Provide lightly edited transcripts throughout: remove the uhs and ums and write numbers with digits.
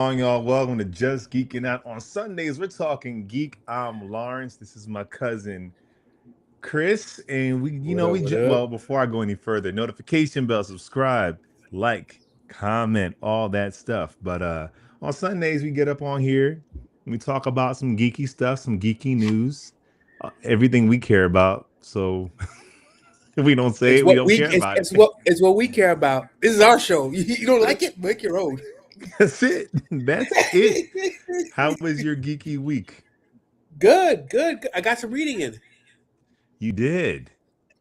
Y'all? Welcome to Just Geeking Out. On Sundays, we're talking geek. I'm Lawrence. This is my cousin Chris, and What up? What up? before I go any further, notification bell, subscribe, like, comment, all that stuff. But on Sundays, we get up on here and we talk about some geeky stuff, some geeky news, everything we care about. So if we don't say It's it, we what don't we care it's, about it's it. what it's what we care about. This is our show. You don't like it? Make your own. That's it. That's it. How was your geeky week? Good. I got some reading in. You did.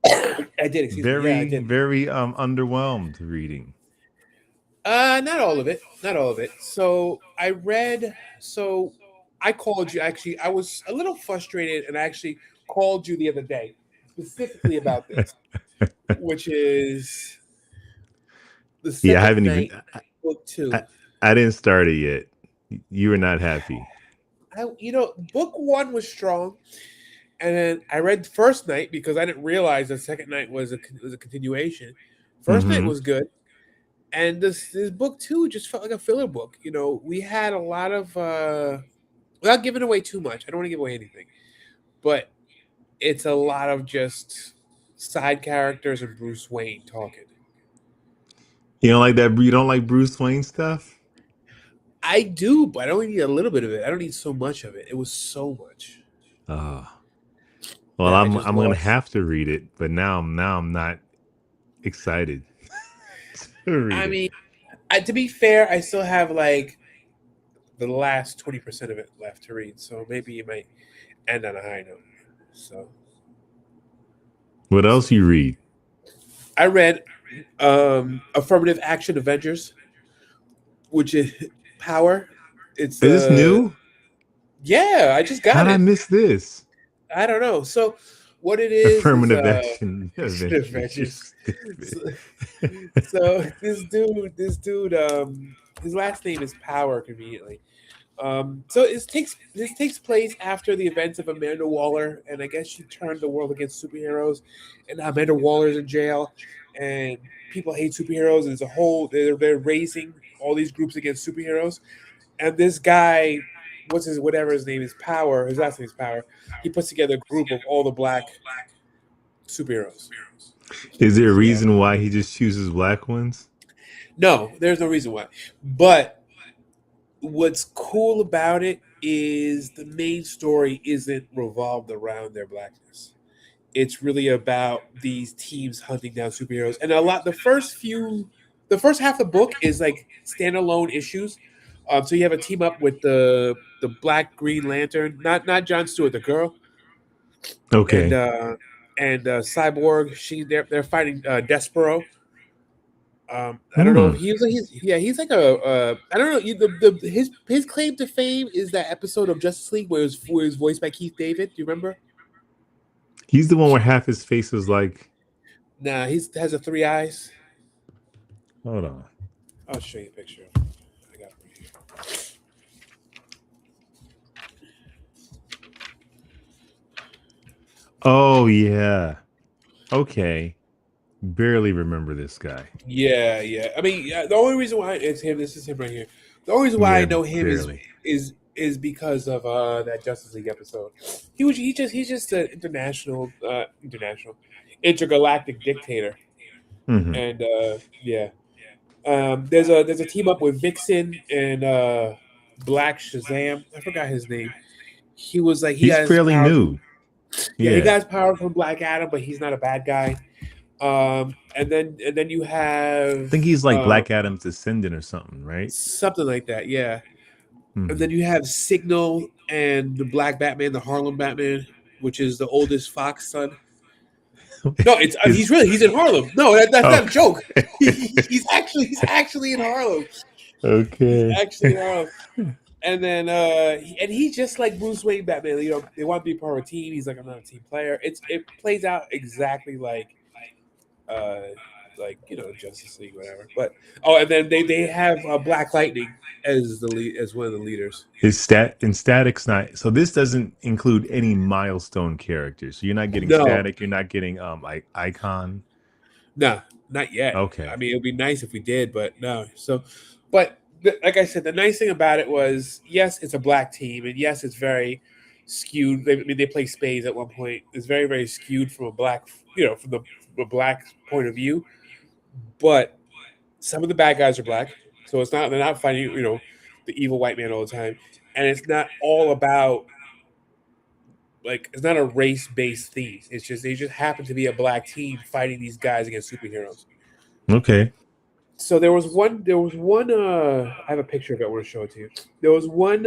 I did. Excuse me. Yeah, I Very, did. very underwhelmed reading. Not all of it. Not all of it. So I read. So I called you. Actually, I was a little frustrated, and I actually called you the other day specifically about this, which is the Yeah, I second haven't even. night, book I, two. I didn't start it yet. You were not happy. Book one was strong. And then I read first night because I didn't realize the second night was a continuation. First night Mm-hmm. was good, and this book two just felt like a filler book. We had a lot of without giving away too much. I don't want to give away anything, but it's a lot of just side characters and Bruce Wayne talking. You don't like that? You don't like Bruce Wayne stuff? I do, but I only need a little bit of it. I don't need so much of it. It was so much Oh, well, that I I'm just I'm gonna lost. have to read it, but now I'm not excited to read I it. mean, to be fair, I still have like the last 20% of it left to read, so maybe it might end on a high note. So, What so else you read? I read Affirmative Action Avengers, which is Power. It's Is this new? yeah, I just got How'd I it. miss this? I don't know. So what it is Affirmative action Action Avengers. You're Avengers. stupid. So, so this dude, his last name is Power. Conveniently, so this takes place after the events of Amanda Waller, and I guess she turned the world against superheroes, and Amanda Waller's in jail, and people hate superheroes. And there's a whole they're raising all these groups against superheroes, and this guy, whatever his name is, Power. His last name is Power. He puts together a group of all the black superheroes. Is there a Yeah. reason why he just chooses black ones? No, there's no reason why, but what's cool about it is the main story isn't revolved around their blackness. It's really about these teams hunting down superheroes, and a lot. The first half of the book is like standalone issues. So you have a team up with the Black Green Lantern, not John Stewart, the girl, and Okay. Cyborg. They're fighting Despero. I don't know if Hmm. he's like I don't know his claim to fame is that episode of Justice League where it was voiced by Keith David. Do you remember? He's the one where half his face was like, Nah, he has a three eyes. hold on. I'll show you a picture. I got it right here. Oh yeah. Okay. Barely remember this guy. Yeah. I mean, the only reason why it's him. This is him right here. The only reason why I Yeah, know him barely. is because of that Justice League episode. He's just an international intergalactic dictator, Hmm. and yeah. There's a team up with Vixen and Black Shazam. I forgot his name. He He's got his fairly power from new. yeah he Yeah. got his power from Black Adam, but he's not a bad guy. And then you I have think he's like Black Adam's descendant or something, right? something like that, yeah. And Hmm. then you have Signal and the Black Batman, the Harlem Batman, which is the oldest Fox son. No, it's Is he's in Harlem. No, that's not a okay. joke. He's actually in Harlem. He's Okay. actually in Harlem. And then he's just like Bruce Wayne Batman. They want to be part of a team. He's like, I'm not a team player. It plays out exactly uh Justice League, whatever. But and then they have Black Lightning as the lead, as one of the leaders. His static's not, so this doesn't include any milestone characters. So you're not getting No, static, you're not getting like icon. no, not yet. I Okay. mean, it would be nice if we did, but no. So, but like I said, the nice thing about it was, yes, it's a black team, and yes, it's very skewed. I mean, they play spades at one point. It's very, very skewed from a black, from a black point of view. But some of the bad guys are black, so it's not they're not fighting, the evil white man all the time, and it's not all about like it's not a race based theme. It's just they just happen to be a black team fighting these guys against superheroes. Okay. So there was one I have a picture of it. I want to show it to you. There was one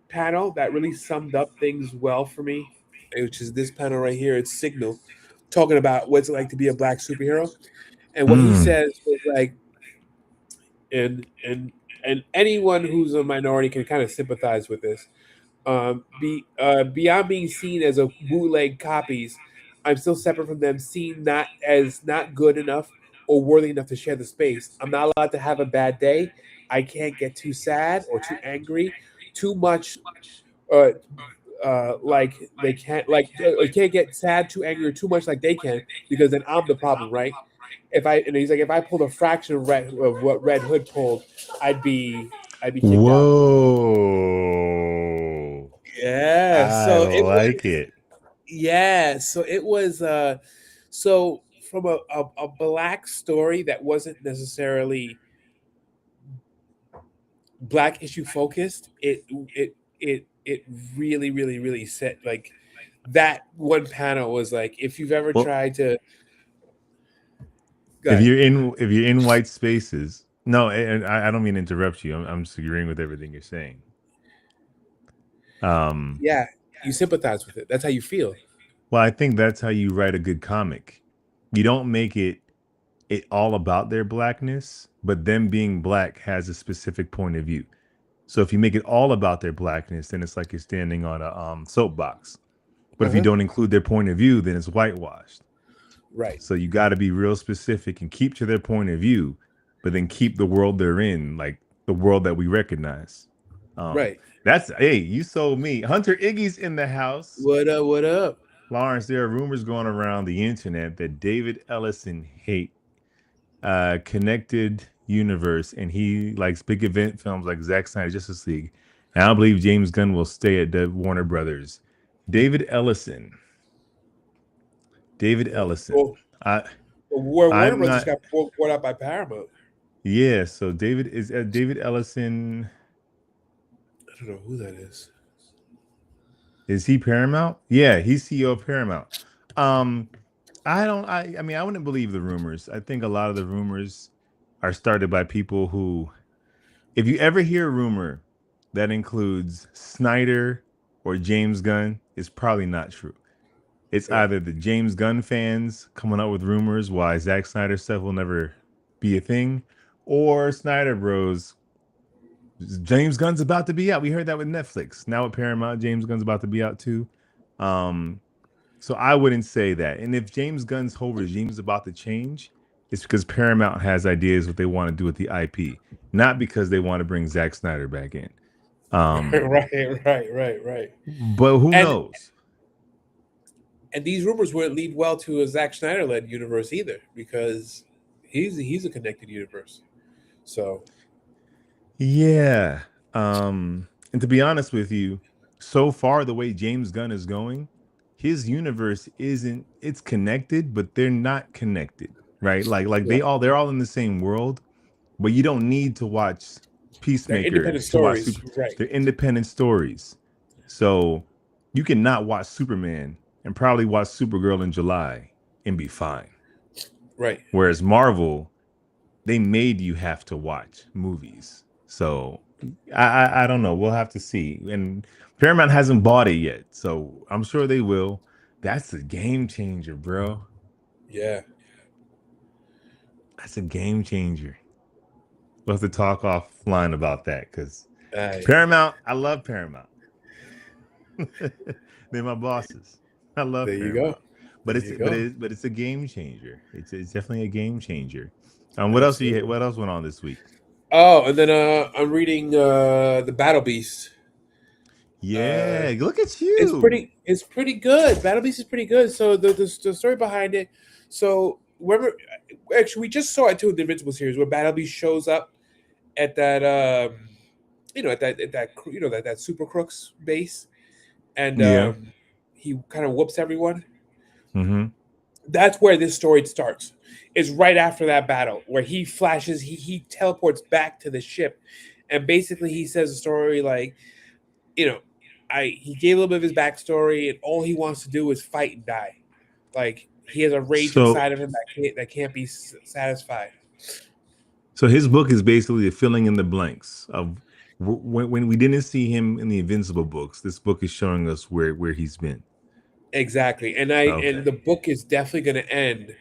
panel that really summed up things well for me, which is this panel right here. It's Signal talking about what's it like to be a black superhero. And what he Mm. says was like, and anyone who's a minority can kind of sympathize with this. Beyond being seen as a bootleg copies, I'm still separate from them, seen not as not good enough or worthy enough to share the space. I'm not allowed to have a bad day. I can't get too sad or too angry, too much. Uh, like they can't like I can't get sad, too angry, or too much like they can because then I'm the problem, right? He's like if I pulled a fraction of what Red Hood pulled, I'd be I'd be kicked out. Whoa. Yeah, I so it was like it. yeah, so it was so from a black story that wasn't necessarily black issue focused, it really, really, really set like that one panel was like if you've ever Well, tried to go if ahead. you're in white spaces, no, and I don't mean to interrupt you. I'm just agreeing with everything you're saying. Um, Yeah, you sympathize with it. That's how you feel. well, I think that's how you write a good comic. You don't make it all about their blackness, but them being black has a specific point of view. So if you make it all about their blackness, then it's like you're standing on a soapbox. But if you Uh-huh. don't include their point of view, then it's whitewashed. Right. So you got to be real specific and keep to their point of view, but then keep the world they're in, like the world that we recognize. Um, Right. that's hey, you sold me. Hunter Iggy's in the house. What up? What up? Lawrence, there are rumors going around the internet that David Ellison hate connected universe, and he likes big event films like Zack Snyder Justice League. And I believe James Gunn will stay at the Warner Brothers. David Ellison. David Ellison. Well, I where Warner I'm Bros. Just not. got bought out by Paramount. Yeah. So David Ellison. I don't know who that is. Is he Paramount? Yeah, he's CEO of Paramount. Um, I don't. I mean, I wouldn't believe the rumors. I think a lot of the rumors are started by people who, if you ever hear a rumor that includes Snyder or James Gunn, it's probably not true. It's Right. either the James Gunn fans coming up with rumors why Zack Snyder stuff will never be a thing, or Snyder Bros. James Gunn's about to be out. We heard that with Netflix. Now with Paramount, James Gunn's about to be out too. Um, so I wouldn't say that. And if James Gunn's whole regime is about to change, it's because Paramount has ideas what they want to do with the IP, not because they want to bring Zack Snyder back in. Um, Right. but who And knows? and these rumors wouldn't lead well to a Zack Snyder led universe either, because he's a connected universe. So Yeah. And to be honest with you, so far the way James Gunn is going, his universe isn't it's connected, but they're not connected, right? Like yeah, they're all in the same world, but you don't need to watch they're Peacemaker independent to watch stories, Super. right? They're independent stories. So you can not watch Superman and probably watch Supergirl in July and be fine. Right. Whereas Marvel, they made you have to watch movies. So I don't know. We'll have to see. And Paramount hasn't bought it yet, so I'm sure they will. That's a game changer, bro. Yeah. That's a game changer. We'll have to talk offline about that because Uh, Paramount, I love Paramount. They're my bosses. I love there you go. Paramount. But There it's you but go. it's a game changer. It's definitely a game changer. Absolutely. What else went on this week? Oh, and then I'm reading the Battle Beast. Uh, Yeah, look at you. it's pretty good. Battle Beast is pretty good. So the story behind it. So remember, actually, we just saw it too in the Invincible series where Battle Beast shows up at that that Super Crooks base, and Yeah. he kind of whoops everyone. Mm-hmm. That's where this story starts. Is right after that battle where he flashes, he teleports back to the ship, and basically he says a story like, you know, I he gave a little bit of his backstory, and all he wants to do is fight and die. Like he has a rage So inside of him that can't be satisfied. so his book is basically filling in the blanks of when we didn't see him in the Invincible books. This book is showing us where he's been. Exactly, and Okay. the book is definitely going to end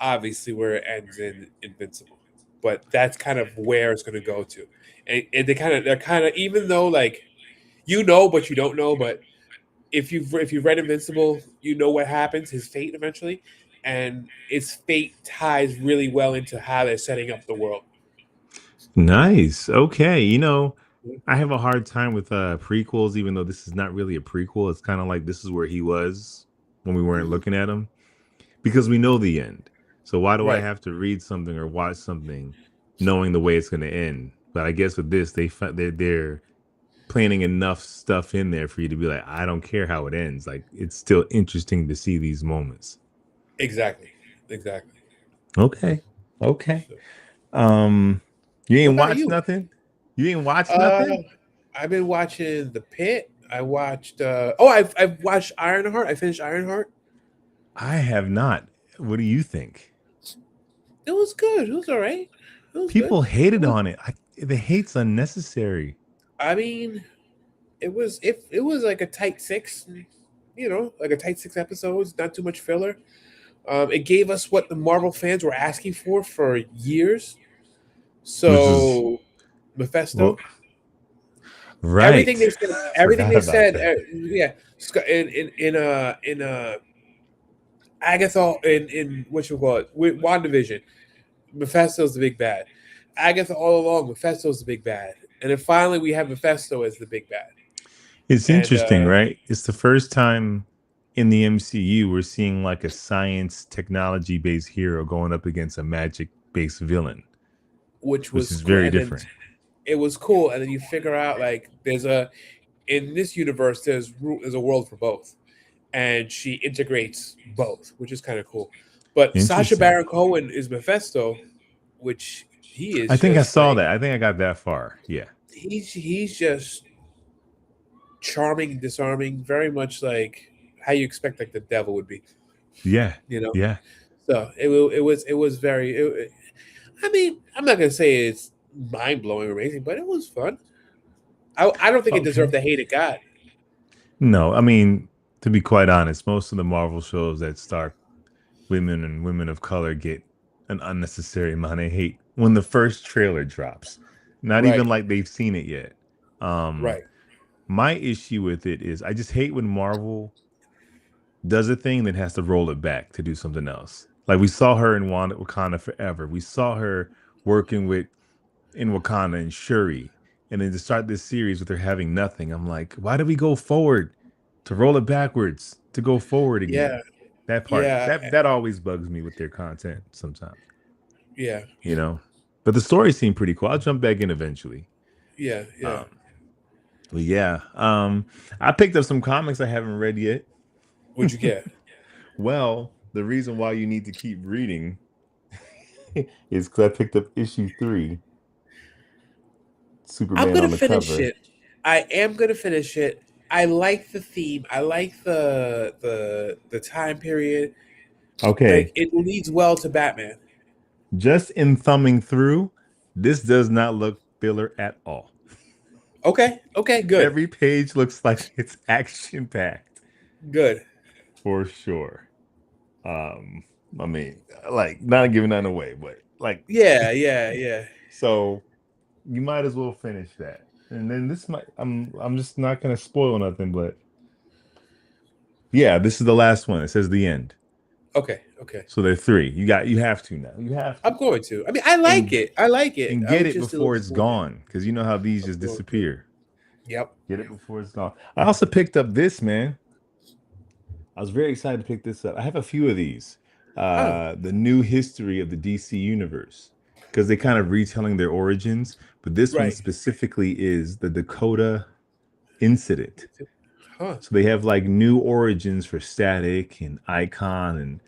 obviously where it ends in Invincible, but that's kind of where it's going to go to, and they're kind of even though like but you don't know, but if you've read Invincible, you know what happens, his fate eventually, and his fate ties really well into how they're setting up the world. Nice. Okay. I have a hard time with prequels, even though this is not really a prequel. It's kind of like this is where he was when we weren't Mhm. looking at him because we know the end. So why do I Right, have to read something or watch something knowing the way it's going to end? But I guess with this, they're planning enough stuff in there for you to be like, I don't care how it ends. Like it's still interesting to see these moments. exactly, exactly. Okay. Okay. So, Um, you what ain't about watched you? nothing? You ain't watched Uh, nothing? I've been watching The Pit. I watched. I've watched Ironheart. I finished Ironheart. I have not. What do you think? It was good. It was all right. It was good. People It hated was. on it. The hate's unnecessary. I mean, it was like a tight six. Like a tight 6 episodes. Not too much filler. It gave us what the Marvel fans were asking for years. Which is So, Mephisto. well, right. Everything Forgot they about said, that. yeah. In Agatha in what you call it with WandaVision, Mephisto's the big bad. Agatha all along, Mephisto's the big bad, and then finally we have Mephisto as the big bad. It's And interesting, right? It's the first time in the MCU we're seeing like a science technology based hero going up against a magic based villain, which which was is cool, very and then different. it was cool, and then you figure out like there's a in this universe there's a world for both, and she integrates both, which is kind of cool. But Sacha Interesting. Baron Cohen is Mephisto, which he I is think I just saw like that. I think I got that far. Yeah. he's just charming, disarming, very much like how you expect like the devil would be, Yeah. you know. Yeah. So it was very. I mean, I'm not gonna say it's mind blowing or amazing, but it was fun. I don't think it deserved Okay. the hate it got. No, I mean, to be quite honest, most of the Marvel shows that star women and women of color get an unnecessary amount of hate when the first trailer drops. Not even Right, like they've seen it yet. Um, right. my issue with it is I just hate when Marvel does a thing then has to roll it back to do something else. Like we saw her in Wakanda Forever. We saw her working with in Wakanda and Shuri. And then to start this series with her having nothing, I'm like, why do we go forward to roll it backwards to go forward Yeah, again? That part yeah, that always bugs me with their content sometimes, yeah, you know. But the story seemed pretty cool. I'll jump back in eventually. yeah, yeah. Um, but yeah, I picked up some comics I haven't read yet. What'd you get? Well, the reason why you need to keep reading is because I picked up issue 3, I'm Superman gonna on the finish cover. it. I am gonna finish it. I like the theme. I like the time period. Like Okay, it leads well to Batman. just in thumbing through, this does not look filler at all. Okay, okay, good, Every page looks like it's action packed good. for sure. Um, I mean, like not giving that away, but like, Yeah, yeah, yeah. so you might as well finish that. And then this might, I'm just not gonna spoil nothing, but yeah, this is the last one. It says the end. Okay, okay. So there are 3. You have to now. You have to. I'm going to. I mean, I like And it. I like it. and I get was it just before it's disappointed. gone. Because you know how these I'm just going to. disappear. Yep. Get it before it's gone. I also picked up this, man. I was very excited to pick this up. I have a few of these. Oh, The new history of the DC universe. because they kind of retelling their origins. But this one Right. specifically is the Dakota incident. Huh. So they have like new origins for Static and Icon and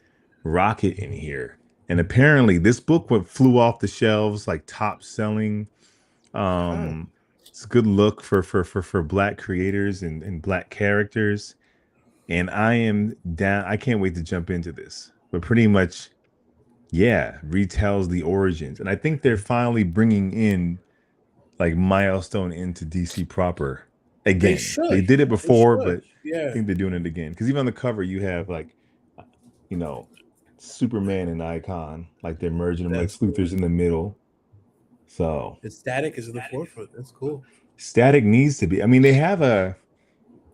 Rocket in here. And apparently this book went flew off the shelves like top selling. Huh. Um it's a good look for black creators and black characters. And I am down. I can't wait to jump into this. But pretty much, yeah, retells the origins. And I think they're finally bringing in like Milestone into DC proper They again. They should. did it They before, should. but I Yeah. think they're doing it again. Because even on the cover, you have like, you know, Superman and Icon, like they're merging them, like That's cool. Luthor's in the middle. So And Static is in the forefront. That's cool. Static needs to be. I mean, they have a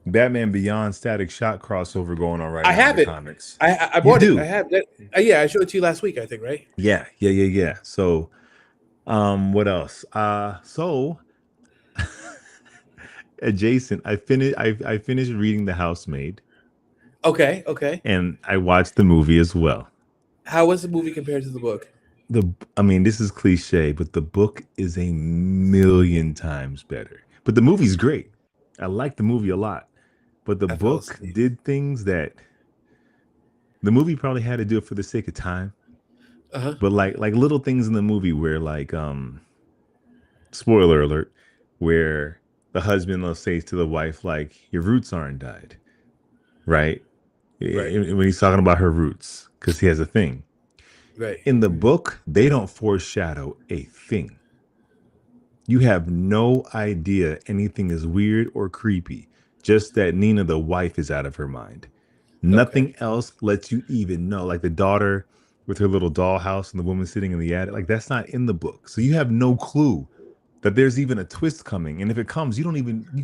Batman Beyond Static Shock crossover going on right I now in have the it. comics. I You bought it. I do? have that. Yeah, I showed it to you last week. I think, right? Yeah. So, what else? So adjacent, I finished reading The Housemaid, Okay. Okay. and I watched the movie as well. How was the movie compared to the book? I mean, this is cliche, but the book is a million times better. But the movie's great. I like the movie a lot. But the I fell book asleep. did things that the movie probably had to do it for the sake of time. Uh huh. But like little things in the movie where like spoiler alert, where the husband will say to the wife like your roots aren't dyed, right? Right. When he's talking about her roots, because he has a thing. Right. In the book, they don't foreshadow a thing. You have no idea anything is weird or creepy. Just that Nina, the wife, is out of her mind. Okay. Nothing else lets you even know. Like the daughter with her little dollhouse and the woman sitting in the attic, like that's not in the book. So you have no clue that there's even a twist coming. And if it comes, you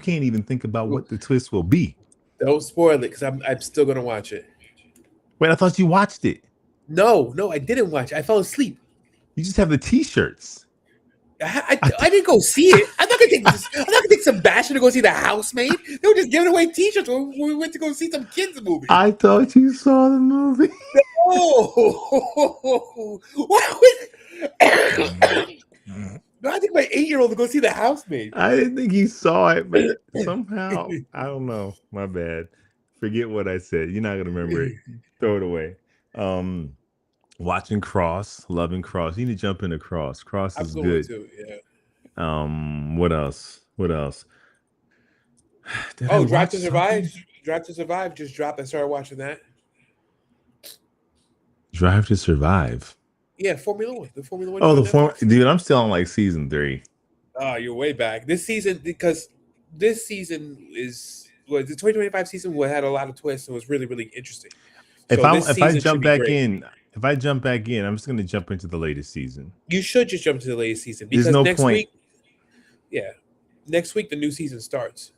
can't even think about Ooh, what the twist will be. don't spoil it because I'm still gonna watch it. Wait, I thought you watched it. No, I didn't watch it. I fell asleep. You just have the t-shirts. I I didn't go see it. I'm not gonna take Sebastian to go see The Housemaid. They were just giving away T-shirts when we went to go see some kids movie. I thought you saw the movie. Oh, why would? No, I think my 8-year-old to go see The Housemaid. I didn't think he saw it, but somehow, I don't know. My bad. Forget what I said. You're not gonna remember it. Throw it away. Um, Watching Cross, loving Cross. You need to jump into Cross. Cross I'm is going good. to, yeah. What else? What else? Did I Oh, Drive watch to something? Survive. Drive to Survive just dropped. I started watching that. Drive to Survive. Yeah, Formula One. The Formula One Oh, show the on form, Netflix. dude. I'm still on like season 3. Oh, you're way back. This season, because this season was the 2025 season had a lot of twists and was really, really interesting. So this If I season should jump be back great. in, if I jump back in, I'm just gonna jump into the latest season. You should just jump to the latest season There's because no next point. week, yeah, next week the new season starts.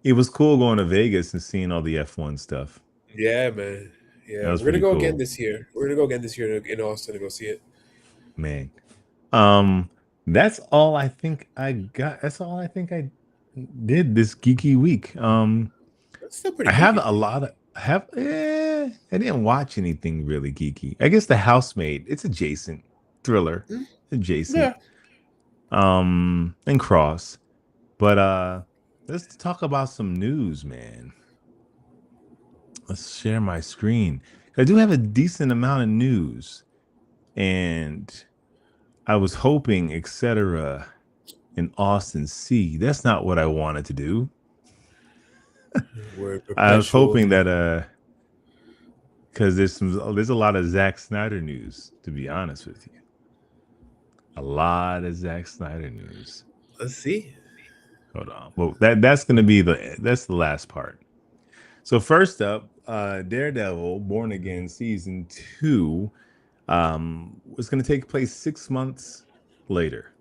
It was cool going to Vegas and seeing all the F1 stuff. Yeah, man. That Yeah, was we're gonna pretty go again cool, this year. We're gonna go again this year in Austin to go see it. man. Um, that's all I think I got. That's all I think I did this geeky week. That's still I pretty have geeky. a lot of I didn't watch anything really geeky. I guess The Housemaid. It's adjacent thriller, Mm, adjacent. yeah. And Cross. But let's talk about some news, man. Let's share my screen. I do have a decent amount of news, and I was hoping, etc., in Austin C. That's not what I wanted to do. We're I was hoping perpetual. that because there's a lot of Zack Snyder news, to be honest with you. A lot of Zack Snyder news. Let's see. Hold on. Well, that's gonna be the last part. So first up, Daredevil Born Again season 2 was gonna take place 6 months later,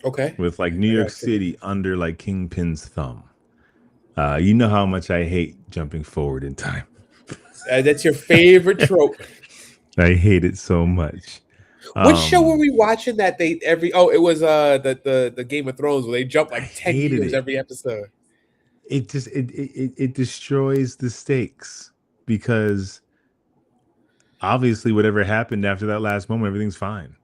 Okay. with like New I York got you. City under like Kingpin's thumb. You know how much I hate jumping forward in time. That's your favorite trope. I hate it so much. What show were Um, we watching that they every? Oh, it was the Game of Thrones where they jump I like 10 hated years it. every episode. It just it destroys the stakes because obviously whatever happened after that last moment, everything's fine.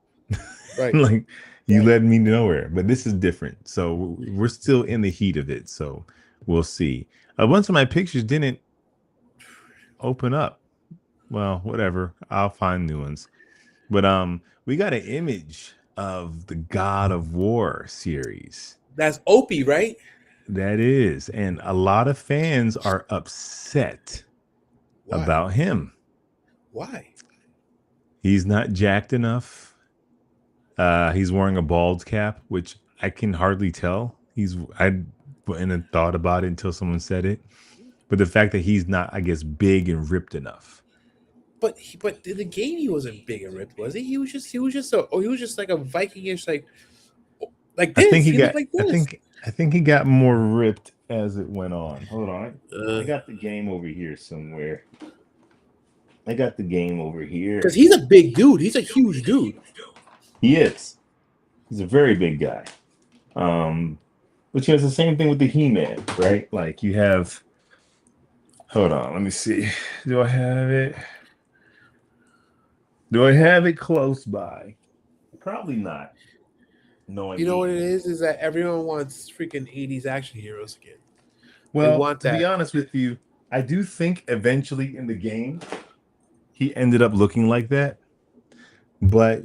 Right. Like you Right. led me nowhere. But this is different. So we're still in the heat of it. So we'll see. A bunch of my pictures didn't open up. Well, whatever. I'll find new ones. But we got an image of the God of War series. That's Opie, right? That is, and a lot of fans are upset Why? about him. Why? He's not jacked enough. He's wearing a bald cap, which I can hardly tell. I wouldn't have thought about it until someone said it. But the fact that he's not, I guess, big and ripped enough. But in the game he wasn't big and ripped, was he? He was just like a Vikingish like I think this. he He looked got. like this. I think he got more ripped as it went on. Hold on, I Uh, got the game over here somewhere. I got the game over here. Because he's a big dude. He's a huge dude. He is. He's a very big guy. Which is the same thing with the He-Man, right? Like you have. Hold on, let me see. Do I have it? Do I have it close by? Probably not. Knowing You know what me. it is that everyone wants freaking 80s action heroes again. They Well, want to be that. honest with you, I do think eventually in the game he ended up looking like that. But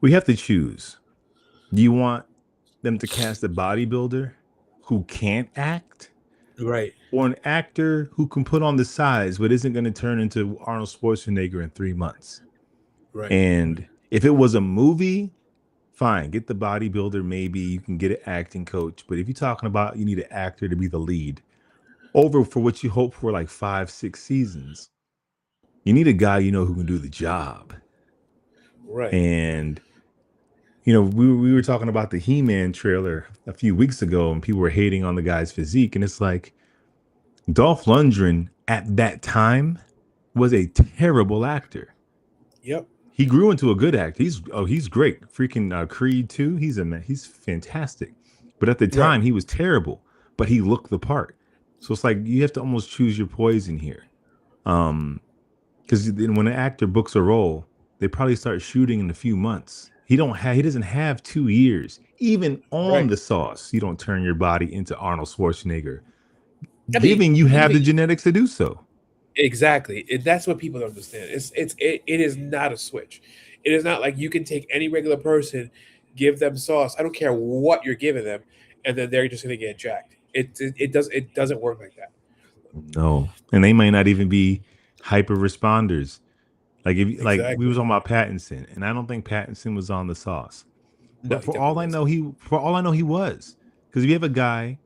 we have to choose. Do you want them to cast a bodybuilder who can't act, Right. or an actor who can put on the size but isn't going to turn into Arnold Schwarzenegger in 3 months? Right. And if it was a movie, fine, get the bodybuilder. Maybe you can get an acting coach. But if you're talking about you need an actor to be the lead over for what you hope for like 5, 6 seasons, you need a guy you know who can do the job. Right. And we were talking about the He-Man trailer a few weeks ago, and people were hating on the guy's physique, and it's like Dolph Lundgren at that time was a terrible actor. Yep. He grew into a good actor. He's great. Freaking Creed 2, he's fantastic. But at the Right. time, he was terrible. But he looked the part. So it's like you have to almost choose your poison here. Because when an actor books a role, they probably start shooting in a few months. He doesn't have 2 years. Even on Right. the sauce, you don't turn your body into Arnold Schwarzenegger, I mean, giving you have even the genetics to do so. exactly. That's what people don't understand. It is not a switch. It is not like you can take any regular person, give them sauce. I don't care what you're giving them, and then they're just gonna get jacked. It doesn't work like that. No, and they might not even be hyper responders. Like we Exactly. was on about Pattinson, and I don't think Pattinson was on the sauce. No, But he definitely wasn't. for all I know he was. Because if you have a guy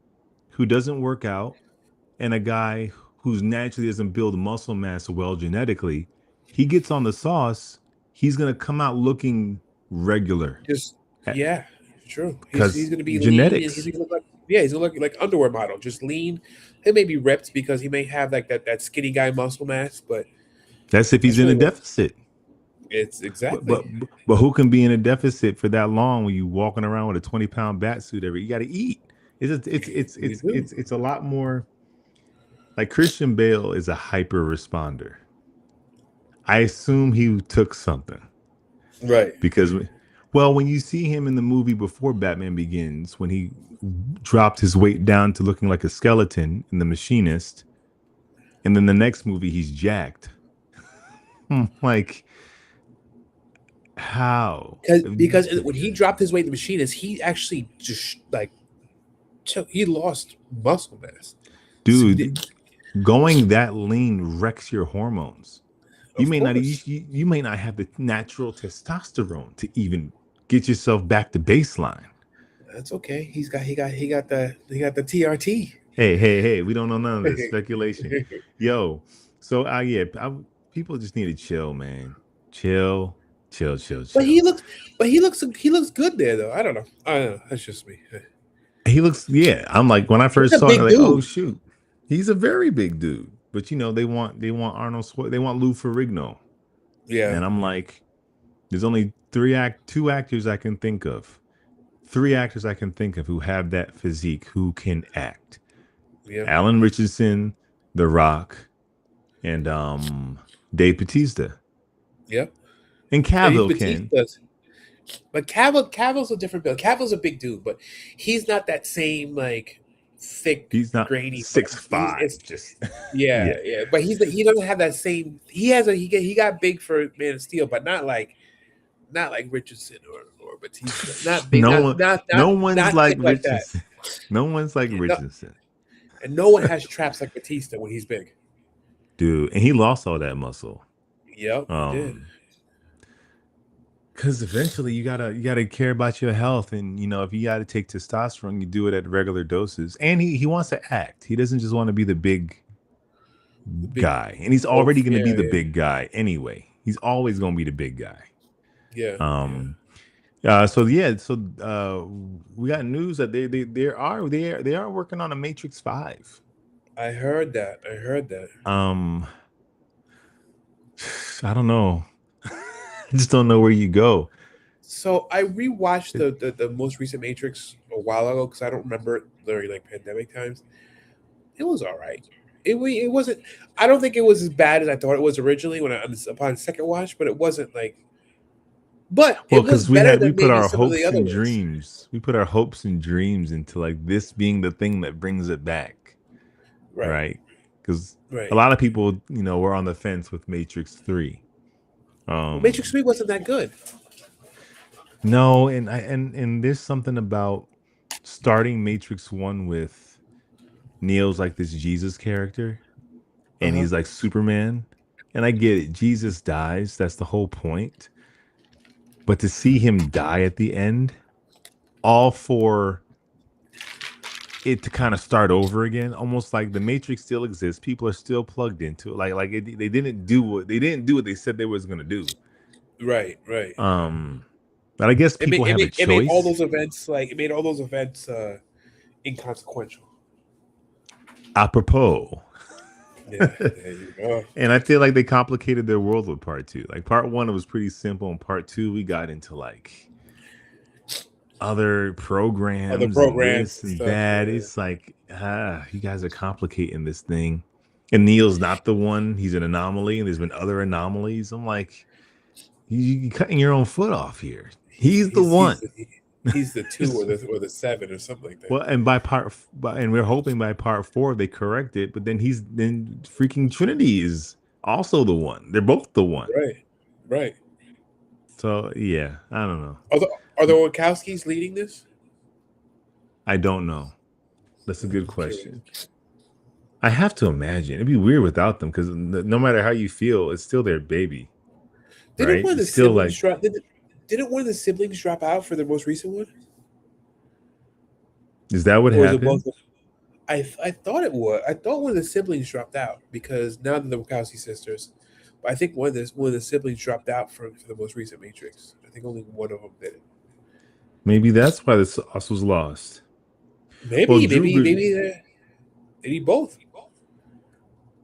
who doesn't work out and a guy who's naturally doesn't build muscle mass well genetically, he gets on the sauce, he's gonna come out looking regular. Just yeah, true. He's Because gonna be lean and he's genetics. gonna look like yeah, he's gonna look like underwear model, just lean. He may be ripped because he may have like that skinny guy muscle mass, but That's if he's that's in a really what deficit. it's But exactly. but but who can be in a deficit for that long when you walking around with a 20-pound bat suit every? You got to eat. You do. It's a lot more. Like Christian Bale is a hyper responder. I assume he took something Right. because, well, when you see him in the movie before Batman Begins, when he dropped his weight down to looking like a skeleton in The Machinist, and then the next movie he's jacked. Like how? Because when he dropped his weight in the machine, is he actually just like he lost muscle mass. Dude, going that lean wrecks your hormones. Of course, You may not have the natural testosterone to even get yourself back to baseline. that's okay. He got the TRT. Hey, we don't know none of this speculation. Yo, so people just need to chill, man. Chill, But he chill. looks, but he looks good there though. I don't know. I don't know. That's just me. He looks, yeah. I'm like, when I He's first a saw him, big like, oh dude. shoot, he's a very big dude. But they want they want Lou Ferrigno, Yeah, and I'm like, there's only two actors I can think of, three actors I can think of who have that physique who can act: yeah, Alan Richardson, The Rock, and Dave Bautista. yeah. And At least Cavill can. Batista's. But Cavill's a different build. Cavill's a big dude, but he's not that same like thick, He's not grainy. 6'5". It's Just yeah, yeah. yeah. But he doesn't have that same. He got big for Man of Steel, but not like Richardson or Batista. Not big. No Not one, not no not one's not like thick like that. Richardson. No one's like Yeah, no, Richardson, and no one has traps like Batista when he's big. dude. And he lost all that muscle. Yep, he did. Um, because eventually you gotta care about your health, and if you gotta take testosterone, you do it at regular doses. And he wants to act. He doesn't just want to be the big The big guy, and he's wolf. already going to be Yeah, the yeah, big guy anyway. He's always going to be the big guy. yeah, yeah. Um. So yeah. So we got news that they are working on a Matrix 5. I heard that. I heard that. Um. I don't know. I just don't know where you go. So I rewatched the most recent Matrix a while ago because I don't remember it during like pandemic times. It was all right. It wasn't. I don't think it was as bad as I thought it was originally upon second watch, but it wasn't like. But Well, it was because we better had we than put maybe our some of the hopes other and ones. dreams. We put our hopes and dreams into like this being the thing that brings it back, Right, right? Because a right. lot of people, were on the fence with Matrix 3. Well, Matrix 3 wasn't that good. No, and there's something about starting Matrix 1 with Neo's like this Jesus character, Uh and huh. he's like Superman. And I get it, Jesus dies, that's the whole point. But to see him die at the end, all for it to kind of start over again, almost like the Matrix still exists, people are still plugged into it. They didn't do what they said they was gonna do. Right, right. Um, but I guess It made people it have a made, it made all choice. those events like it made all those events inconsequential. Apropos. Yeah, there you go. And I feel like they complicated their world with part two. Like part one, it was pretty simple, and part two, we got into like other Other programs and programs this and and stuff. that. Yeah. It's like, you guys are complicating this thing. And Neil's not the one; he's an anomaly, and there's been other anomalies. I'm like, you cutting your own foot off here. He's the one. He's the two or the seven or something like that. Well, and and we're hoping by part 4 they correct it. But then freaking Trinity is also the one. They're both the one. Right, right. So yeah, I don't know. Are the Wachowskis leading this? I don't know. That's a good I'm curious. question. I have to imagine it'd be weird without them because no matter how you feel, it's still their baby, Didn't right? one of the It's still siblings like, drop? Didn't one of the siblings drop out for the most recent one? is that what Or was it both? happened? I thought it was. I thought one of the siblings dropped out because now they're the Wachowski sisters. But I think one of the siblings dropped out for the most recent Matrix. I think only one of them did it. Maybe that's why the sauce was lost. Well, Maybe both.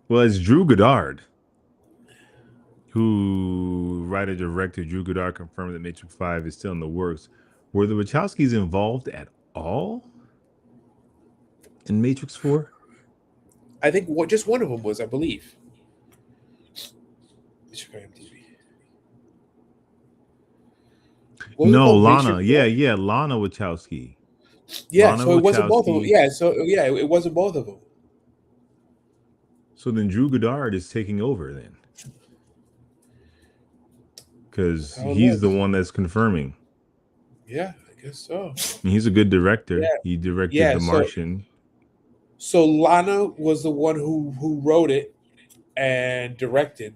it's Drew Goddard, who writer director Drew Goddard confirmed that Matrix 5 is still in the works. Were the Wachowskis involved at all in Matrix 4? I think just one of them was, I believe. Was it No, both Lana. Matrix? Yeah, Lana Wachowski. Yeah, Lana so it wasn't both of them. Wachowski. Yeah, so yeah, it wasn't both of them. So then Drew Goddard is taking over then, because I don't he's know. the one that's confirming. Yeah, I guess so. And he's a good director. Yeah, He directed yeah. The Martian. So Lana was the one who wrote it and directed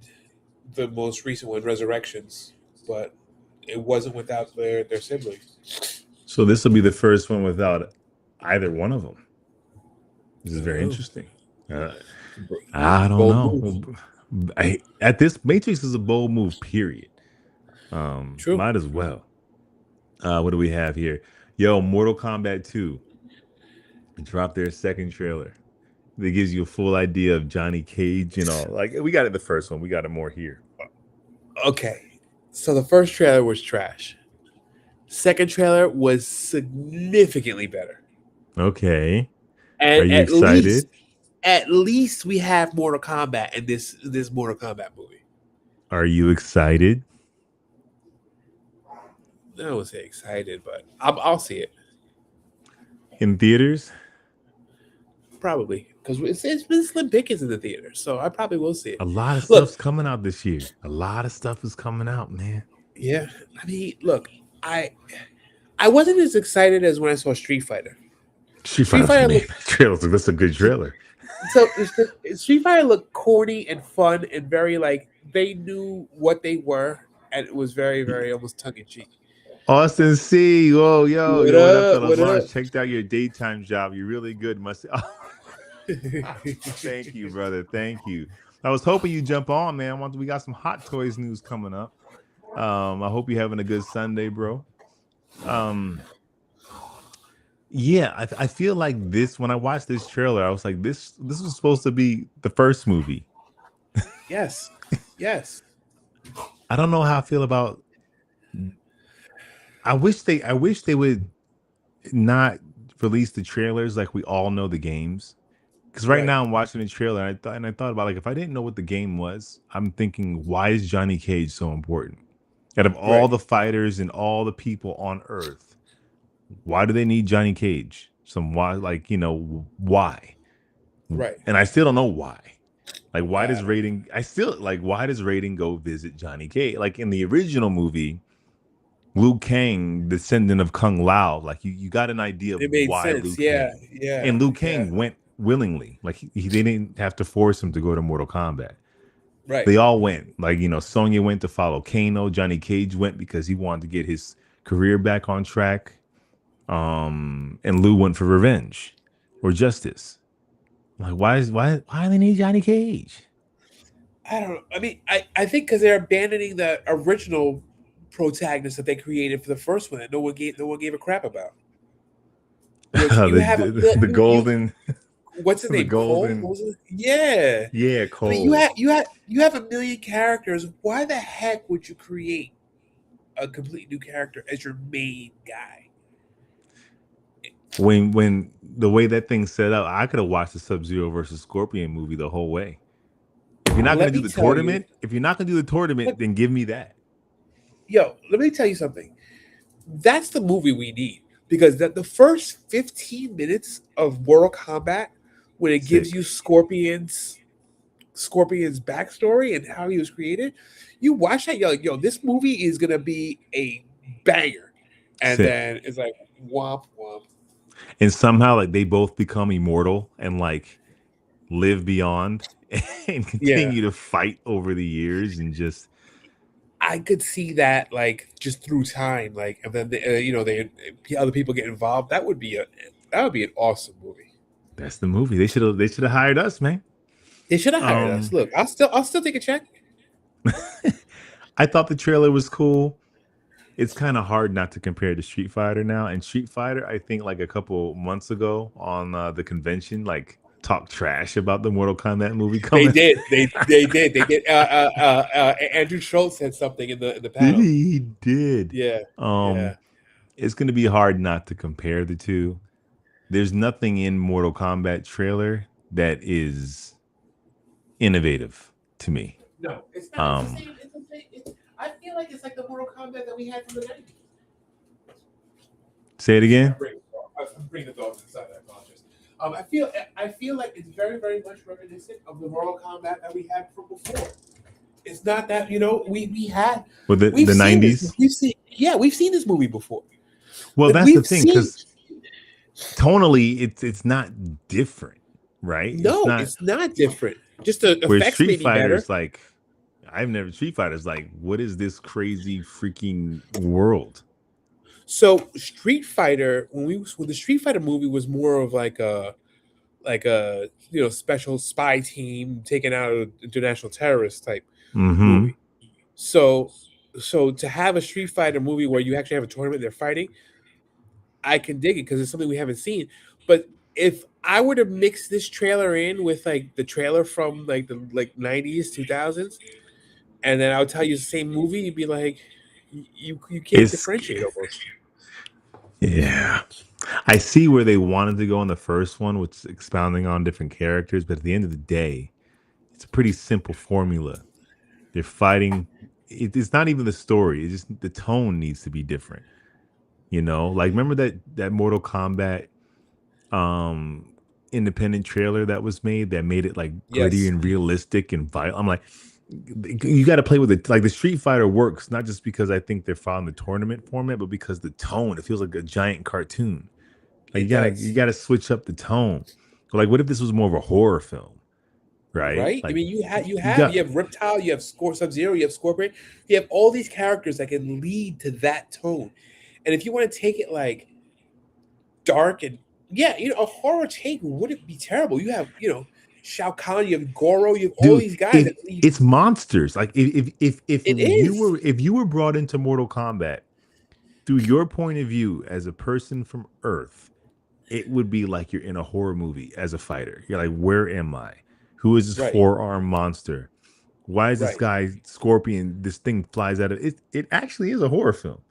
the most recent one, Resurrections, but it wasn't without their siblings. So this will be the first one without either one of them. This is very interesting. I don't Bold know. move. At this, Matrix is a bold move. Period. True. Might as well. What do we have here? Yo, Mortal Kombat 2 dropped their second trailer. That gives you a full idea of Johnny Cage and all. Like, we got it the first one. We got it more here. Okay. So the first trailer was trash. Second trailer was significantly better. Okay. And Are you excited? At least we have Mortal Kombat in this Mortal Kombat movie. Are you excited? I don't say excited, but I'll see it in theaters. probably because it's been slim pickings in the theater, so I probably will see it. A lot of Look, stuff's coming out this year. A lot of stuff is coming out, man. yeah, I mean, look, I I wasn't as excited as when I saw Street Fighter. Street Street Fighter's Fighter amazing. looked Trailer. That's a good trailer. so Street Fighter looked corny and fun and very like they knew what they were, and it was very very almost tongue in cheek. Austin C. Whoa, What what up, up? fellas? What up? Lawrence, checked out your daytime job. You're really good. Must thank you, brother. Thank you. I was hoping you jump on, man. We got some Hot Toys news coming up. I hope you're having a good Sunday, bro. Um, yeah, I feel like this when I watched this trailer, I was like, this was supposed to be the first movie. Yes, yes, I don't know how I feel about. I wish they would not release the trailers like we all know the games. Because right right, now I'm watching the trailer and I thought about like if I didn't know what the game was, I'm thinking why is Johnny Cage so important? Out of all right, the fighters and all the people on Earth, why do they need Johnny Cage? Some why, like why? right. And I still don't know why. Like why does I don't know. Raiden? I still like why does Raiden go visit Johnny Cage? Like in the original movie, Liu Kang, descendant of Kung Lao, like you got an idea of It made why Liu sense. Yeah, Kang, yeah, and Liu yeah. Kang went willingly. Like they didn't have to force him to go to Mortal Kombat. Right. They all went. Like Sonya went to follow Kano. Johnny Cage went because he wanted to get his career back on track. And Liu went for revenge or justice. Like why do they need Johnny Cage? I don't know. I mean, I think because they're abandoning the original protagonist that they created for the first one that no one gave a crap about. Which you have The you golden what's his the name? Cole? golden Yeah. yeah I mean, you Cole. have you have a million characters. Why the heck would you create a complete new character as your main guy? When the way that thing's set up, I could have watched the Sub-Zero versus Scorpion movie the whole way. If you're not gonna Let do me the tell you, tournament, if you're not gonna do the tournament, let, then give me that. let me tell you something. That's the movie we need because the first 15 minutes of Mortal Kombat, when it gives Sick. you Scorpion's backstory and how he was created, you watch that, you're like, yo, this movie is gonna be a banger. And Sick. then it's like womp womp. And somehow like they both become immortal and like live beyond and Yeah. continue to fight over the years and just I could see that like just through time, like and then they other people get involved. That would be an awesome movie. that's the movie. They should have hired us, man. They should have hired us. Um Look, I'll still take a check. I thought the trailer was cool. It's kind of hard not to compare to Street Fighter now. And Street Fighter, I think like a couple months ago on the convention, like talk trash about the Mortal Kombat movie They coming. did. They did. Andrew Schultz said something in the Did panel. he? He did. Yeah, Um, yeah. it's going to be hard not to compare the two. There's nothing in Mortal Kombat trailer that is innovative to me. No, it's not. It's the Um, same. It's the same. I feel like it's like the Mortal Kombat that we had from the 90s. say it again. I'm bringing the dogs inside. I apologize. I feel like it's very very much reminiscent of the Mortal Kombat that we had from before. It's not that we had With the we've seen this. 90s. We've seen this movie before. Well, Like, that's the we've thing seen. because tonally, it's not different, right? It's No, not it's not different. Just the where effects may Street be better. Fighter's like. I've never Street Fighter's like, what is this crazy freaking world? So Street Fighter, when the Street Fighter movie was more of like a special spy team taking out an international terrorist type Mm-hmm. movie. So to have a Street Fighter movie where you actually have a tournament they're fighting, I can dig it because it's something we haven't seen. But if I were to mix this trailer in with like the trailer from like the 90s 2000s, and then I'll tell you the same movie, you'd be like, you can't It's differentiate almost. yeah. I see where they wanted to go in the first one, which is expounding on different characters, but at the end of the day, it's a pretty simple formula. They're fighting it's not even the story. It's just the tone needs to be different. You know, like remember that Mortal Kombat um independent trailer that was made it like gritty Yes, and realistic and violent. I'm like, you got to play with it. Like the Street Fighter works not just because I think they're following the tournament format, but because the tone. It feels like a giant cartoon. Like it you does. gotta switch up the tone. Like what if this was more of a horror film, right? Right? I Like mean, you got you have Reptile, you have Sub Zero, you have Scorpion, you have all these characters that can lead to that tone. And if you want to take it like dark and yeah, a horror take wouldn't be terrible. You have Shao Kahn, you have Goro, you have all dude. these guys that lead. It's monsters. Like if It is you were brought into Mortal Kombat through your point of view as a person from Earth, it would be like you're in a horror movie as a fighter. You're like, where am I? Who is this right, four-armed monster? Why is this right, guy scorpion? This thing flies out of it. It actually is a horror film.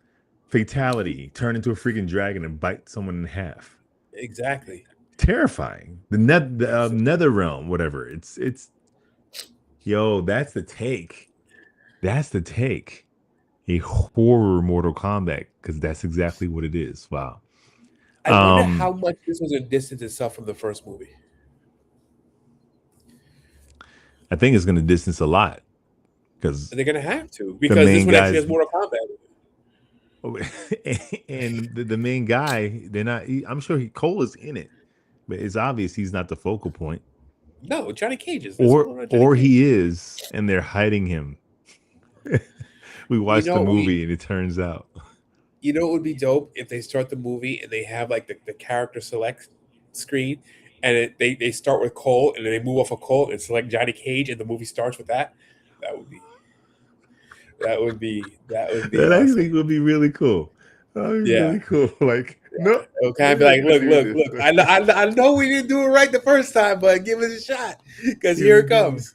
Fatality, turn into a freaking dragon and bite someone in half. exactly. Terrifying. The So nether realm, whatever. It's yo, that's the take. That's the take. A horror Mortal Kombat, because that's exactly what it is. Wow. I wonder Um, how much this was going to distance itself from the first movie. I think it's gonna distance a lot because They're going to have to the because this main one actually guys has Mortal Kombat. and the main guy, they're not. I'm sure Cole is in it, but it's obvious he's not the focal point, No, Johnny Cage is. This all around Johnny or Cage. he is, and they're hiding him. We You watched the know, we movie, and it turns out, it would be dope if they start the movie and they have like the character select screen, and they start with Cole and then they move off of Cole and select Johnny Cage and the movie starts with that. That would be that would be that awesome. actually would be really cool. That would be Yeah, really cool. Like, yeah. no, It'll kind we're of be not like, gonna do look. this. I know we didn't do it right the first time, but give us a shot because Give here me, it give me. comes.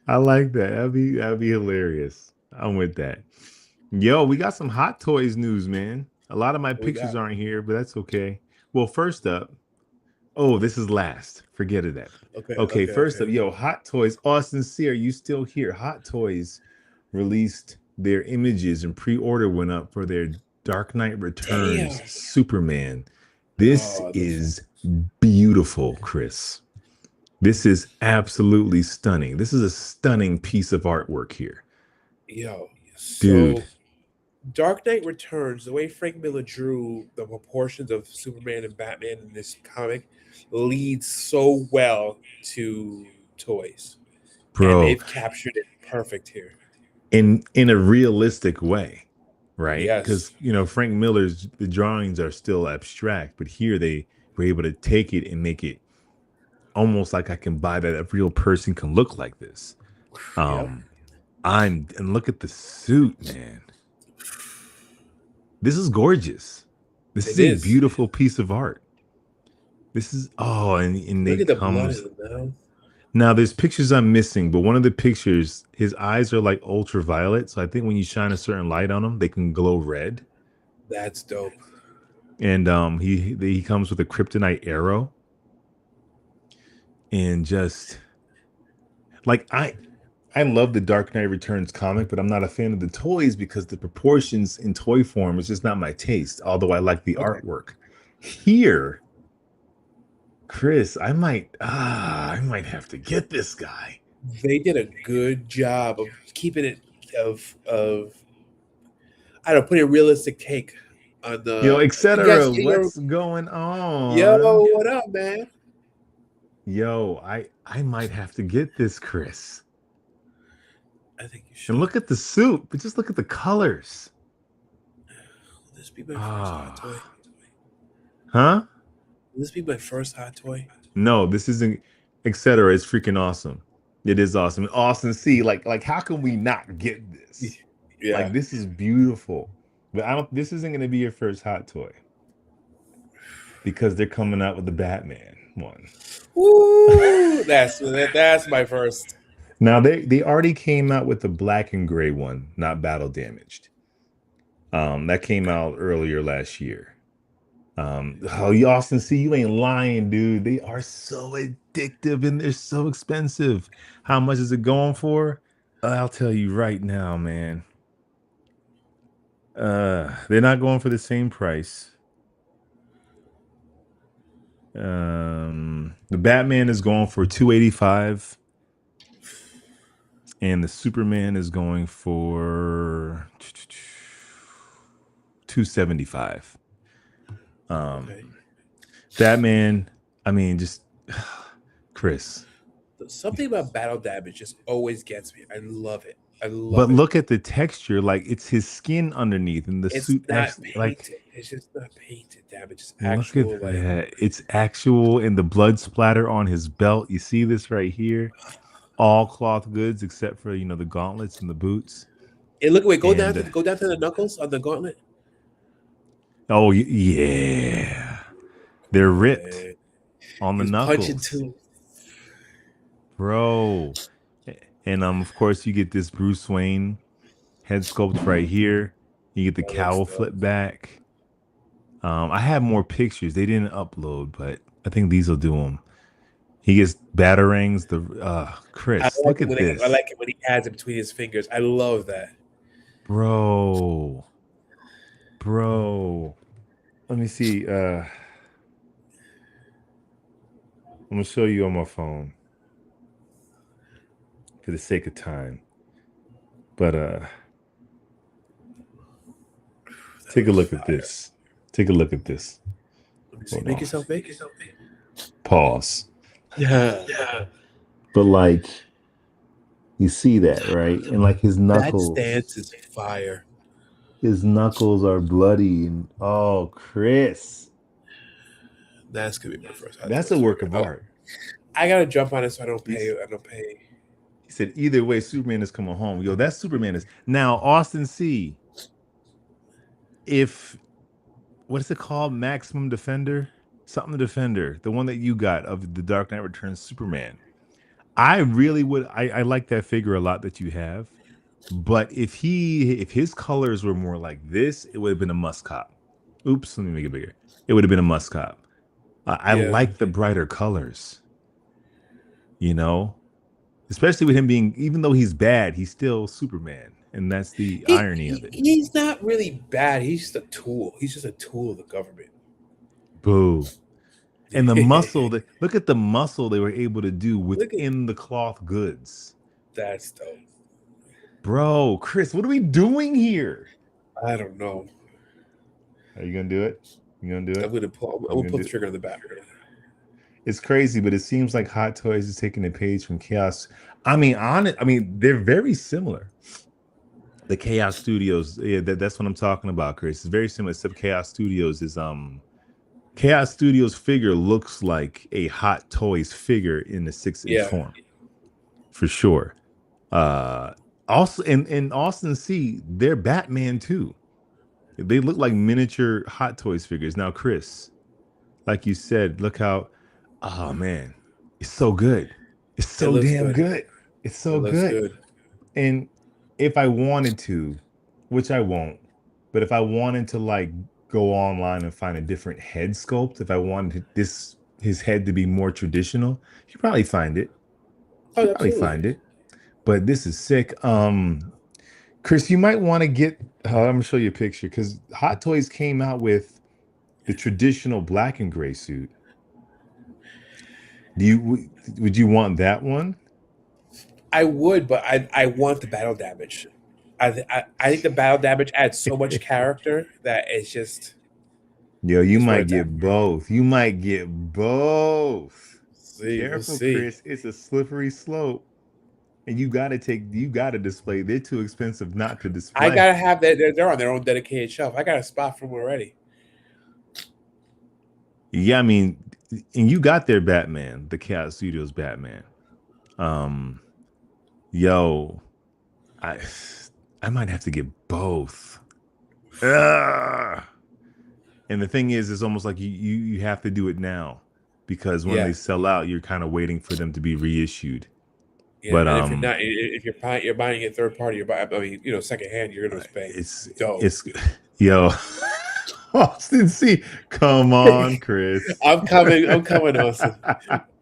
I like that. That'd be hilarious. I'm with that. Yo, we got some Hot Toys news, man. A lot of my What we pictures got? aren't here, but that's okay. Well, first up, oh, this is last. Forget it. That. Okay, first Okay. up, yo, Hot Toys. Austin C, are you still here? Hot Toys released their images and pre-order went up for their Dark Knight Returns Damn. Superman. This Oh, is beautiful, Chris. This is absolutely stunning. This is a stunning piece of artwork here. yo. Dude, So Dark Knight Returns, the way Frank Miller drew the proportions of Superman and Batman in this comic leads so well to toys. And bro, they've captured it perfect here. in a realistic way, right? Yes. Because Frank Miller's the drawings are still abstract, but here they were able to take it and make it almost like I can buy that a real person can look like this. Yep. Um, and look at the suit, man. This is gorgeous. This is It a is. beautiful piece of art. This is and Look they at the blood comes in the mouth. now. There's pictures I'm missing, but one of the pictures, his eyes are like ultraviolet. So I think when you shine a certain light on them, they can glow red. That's dope. And he comes with a kryptonite arrow, and just like I love the Dark Knight Returns comic, but I'm not a fan of the toys because the proportions in toy form is just not my taste. Although I like the Okay. artwork. Here, Chris, I might have to get this guy. They did a good job of keeping it of I don't know, putting a realistic take on the Etc. yes, you're What's going yo, on? what up, man? Yo, I might have to get this, Chris. I think you And should. look at the suit, but just look at the colors. Will this be my first hot toy? Ah, huh? Will this be my first hot toy? No, this isn't. Etc. It's freaking awesome. It is awesome. Austin C, like how can we not get this? Yeah. Like this is beautiful. But I don't. This isn't going to be your first hot toy because they're coming out with the Batman one. Woo! That's my first. Now they already came out with the black and gray one, not battle damaged. That came out earlier last year. Oh, you Austin, see, you ain't lying, dude. They are so addictive and they're so expensive. How much is it going for? I'll tell you right now, man. They're not going for the same price. The Batman is going for 285, and the Superman is going for 275. Okay. Batman, I mean, just Chris. Something about battle damage just always gets me. I love it. I But love it. look at the texture, like it's his skin underneath, and the It's suit not actually, like, painted. It's just not painted damage. It's look at actual like that. It's actual, and the blood splatter on his belt. You see this right here? All cloth goods except for the gauntlets and the boots. Hey, look, wait, And go down to the knuckles on the gauntlet. oh yeah, they're ripped Yeah. on the He's punching knuckles, too. bro. And of course, you get this Bruce Wayne head sculpt right here. You get the That looks cowl dope. flip back. I have more pictures. They didn't upload, but I think these will do them. He gets batarangs. Chris, look at I this, like it when he has it between his fingers. I love that. bro. Bro, let me see. I'm gonna show you on my phone for the sake of time. But That take a looks look at fire. this. Take a look at this. Let me see. Hold Make on. yourself big. Yourself big. Pause. Yeah. But like, you see that, right? And like That stance is fire. his knuckles are bloody, and oh, Chris, That's gonna be my first Hot that's a Toys work figure. of art. I gotta jump on it so I don't He's, pay. I don't pay. he said, either way, Superman is coming home. Yo, that Superman is now Austin C. If what is it called? Maximum Defender? Something Defender, the one that you got of the Dark Knight Returns Superman. I really would. I like that figure a lot that you have. But if his colors were more like this, it would have been a must cop. Oops, let me make it bigger. It would have been a must cop. I Yeah. like the brighter colors, you know, especially with him being, even though he's bad, he's still Superman, and that's the irony of it. He's not really bad. He's just a tool. He's just a tool of the government. Boo. And the muscle that look at the muscle they were able to do Look at within the cloth goods. that stuff. Bro, Chris, what are we doing here? I don't know. Are you gonna do it? You gonna do it? I'm gonna pull the trigger on the back. It's crazy, but it seems like Hot Toys is taking a page from Chaos. I mean, they're very similar. The Chaos Studios, yeah, that's what I'm talking about, Chris. It's very similar, except Chaos Studios is Chaos Studios figure looks like a Hot Toys figure in the 6-inch form. For sure. Also in Austin C, they're Batman too. They look like miniature Hot Toys figures. Now, Chris, like you said, look how, oh man, it's so good. It's so damn good. It's so good. And if I wanted to, which I won't, but if I wanted to like go online and find a different head sculpt, if I wanted his head to be more traditional, you probably find it. Oh, absolutely. Find it. But this is sick. Chris, you might want to get. I'm gonna show you a picture because Hot Toys came out with the traditional black and gray suit. Would you want that one? I would, but I want the battle damage. I think the battle damage adds so much character that it's just. Yo, you might get both. You might get both. We'll Careful, see. Chris. It's a slippery slope. And you gotta display. They're too expensive not to display. I gotta have that. They're on their own dedicated shelf. I got a spot for them already. Yeah, I mean, and you got their Batman, the Chaos Studios Batman. Yo, I might have to get both. Ugh. And the thing is, it's almost like you have to do it now because when they sell out, you're kind of waiting for them to be reissued. Yeah, but if you're not, if you're buying it third party, you're buying. I mean, secondhand, you're gonna pay. It's yo. Austin C, come on, Chris. I'm coming, Austin.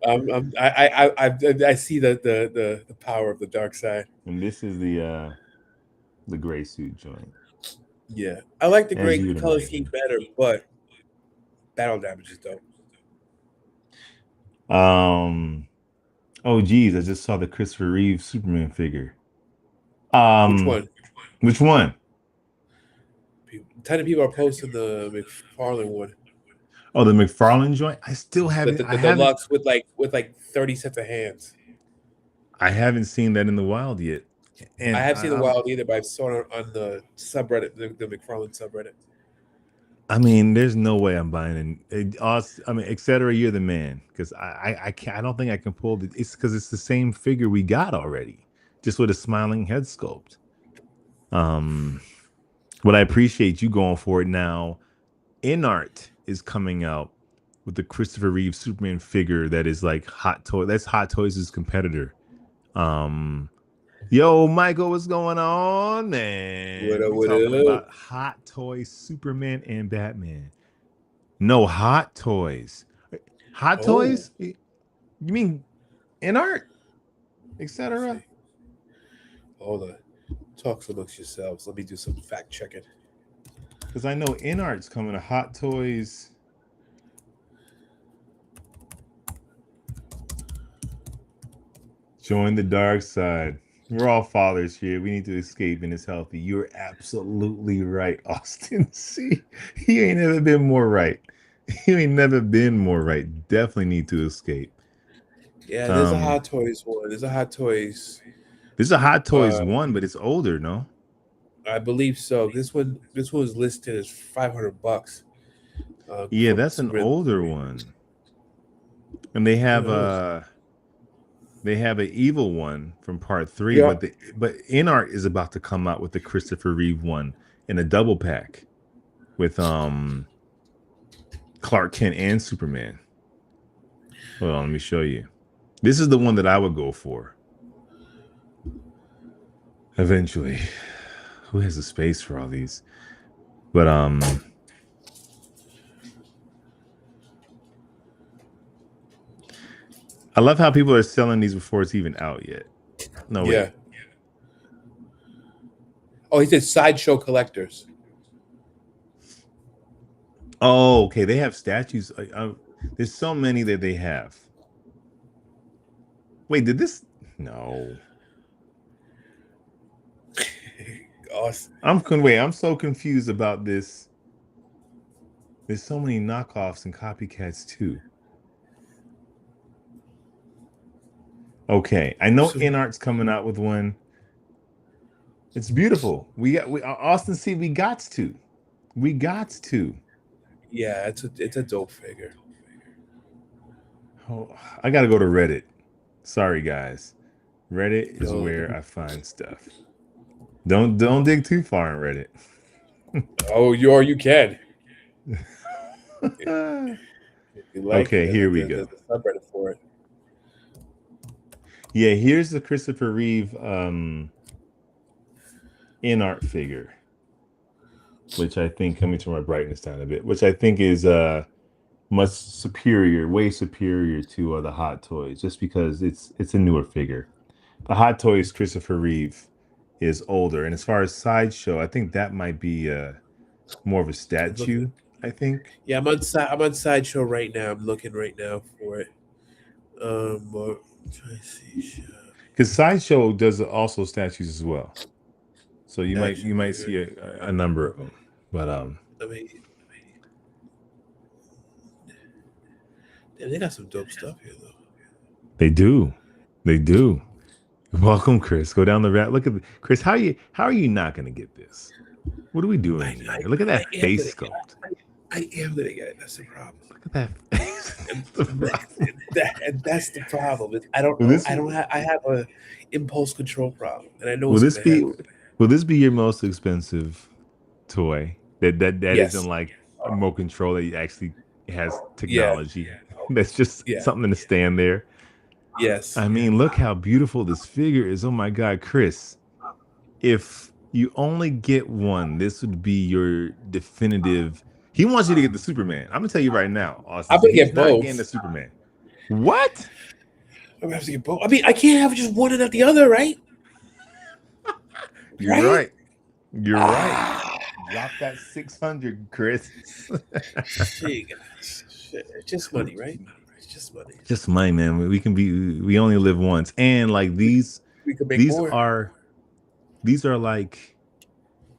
I see the power of the dark side. And this is the gray suit joint. Yeah, I like the as you great would color scheme imagine. better, but battle damage is dope. Um. Oh, geez, I just saw the Christopher Reeve Superman figure. Which Um. one? Which one? Ton of people are posting the McFarlane one, Oh, the McFarlane joint. I still the, haven't. the, I the haven't. deluxe with like 30 sets of hands. I haven't seen that in the wild yet. I And have seen the I'm. wild either, but I saw it on the subreddit, the McFarlane subreddit. I mean, there's no way I'm buying it. I mean, etc. You're the man because I can't. I don't think I can pull the. It's because it's the same figure we got already, just with a smiling head sculpt. Um, but I appreciate you going for it now. InArt is coming out with the Christopher Reeve Superman figure that is like Hot Toy. That's Hot Toys' competitor. Um, Yo, Michael, what's going on, What man? up? We What talking up? about Hot Toys Superman and Batman. No, Hot Toys. Hot Oh, Toys? You mean InArt, let's etc.? see. Hold on. Talk amongst yourselves. Let me do some fact checking. Because I know InArt's coming to Hot Toys. Join the dark side. We're all fathers here. We need to escape and it's healthy. You're absolutely right, Austin. See, he ain't never been more right. You ain't never been more right. Definitely need to escape. Yeah, there's a Um, Hot Toys one. There's a Hot Toys. this is a Hot Toys Uh, one, but it's older, no? I believe so. This one is listed as $500. Yeah, From that's an Superman older 3. one. And Who knows? they have an evil one from part three, Yeah. but InArt is about to come out with the Christopher Reeve one in a double pack with Clark Kent and Superman. Hold on, let me show you. This is the one that I would go for eventually. Who has the space for all these? But I love how people are selling these before it's even out yet. No, Yeah. wait. Oh, he said sideshow collectors. Oh, okay. They have statues. There's so many that they have. Wait, did this? No. Awesome. Wait. I'm so confused about this. There's so many knockoffs and copycats too. Okay, I know So, InArt's coming out with one. It's beautiful. We Austin C. We got to. yeah, it's a dope figure. Oh, I gotta go to Reddit. Sorry, guys. Reddit is Oh, where I find stuff. Don't dig too far in Reddit. you can. If you like it, Okay, here we there's go. a subreddit for it. Yeah, here's the Christopher Reeve InArt figure, which I think, let me turn my brightness down a bit, which I think is much superior, way superior to the Hot Toys, just because it's a newer figure. The Hot Toys Christopher Reeve is older, and as far as Sideshow, I think that might be more of a I'm looking. statue. I think I'm on sideshow right now. I'm looking right now for it. Trying to see because Sideshow does also statues as well, so action you might figure. see a number of them. But I mean, damn, they got some dope stuff here though. they do, they do. Welcome, Chris. Go down the rat. Look at Chris. How are you not going to get this? What are we doing I, here? Look at that I am face gonna get. sculpt. I am gonna get it. That's the problem. Look at that face. And, That's the and, that, problem. and that's the problem. I don't Will know. this I don't have. I have a impulse control problem, and I know will it's this gonna be happen. will this be your most expensive toy that isn't Yes. like a remote control that actually has Yeah. technology? That's just Yeah. something to stand there. Yes. I mean, look how beautiful this figure is. Oh my God, Chris. If you only get one, this would be your definitive. He wants you to get the Superman. I'm gonna tell you right now, Austin. I'm See, gonna he's get not getting the both. Superman. What? I'm gonna have to get both. I mean, I can't have just one and not the other, right? You're Right? right. You're right. Ah. Drop that 600, Chris. Hey guys, shit, it's just money, right? It's just money. Just money, man. We only live once. And like We could make these more. are these are like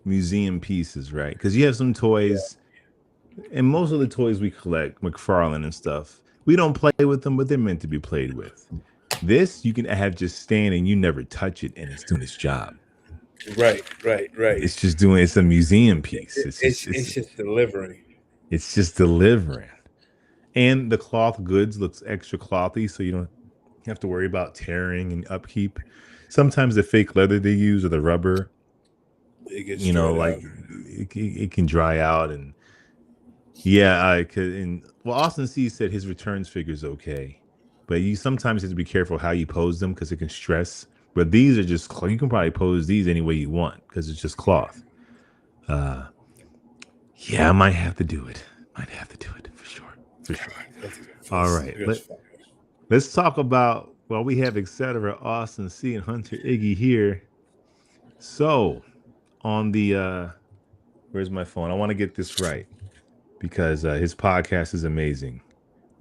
museum pieces, right? Because you have some Yeah, toys, and most of the toys we collect, McFarlane and stuff, we don't play with them, but they're meant to be played with. This you can have just stand and you never touch it, and it's doing its job. right. It's a museum piece. It's just delivering. It's just delivering. And the cloth goods looks extra clothy, so you don't have to worry about tearing and upkeep. Sometimes the fake leather they use or the rubber, It gets dried like out. it can dry out. And yeah, I could. And well, Austin C said his returns figure's okay, but you sometimes have to be careful how you pose them because it can stress. But these are just you can probably pose these any way you want because it's just cloth. Uh, yeah, I might have to do it. Might have to do it for sure. For sure. All right. Let's talk about, well, we have etc. Austin C and Hunter Iggy here. So on the where's my phone? I want to get this right because his podcast is amazing.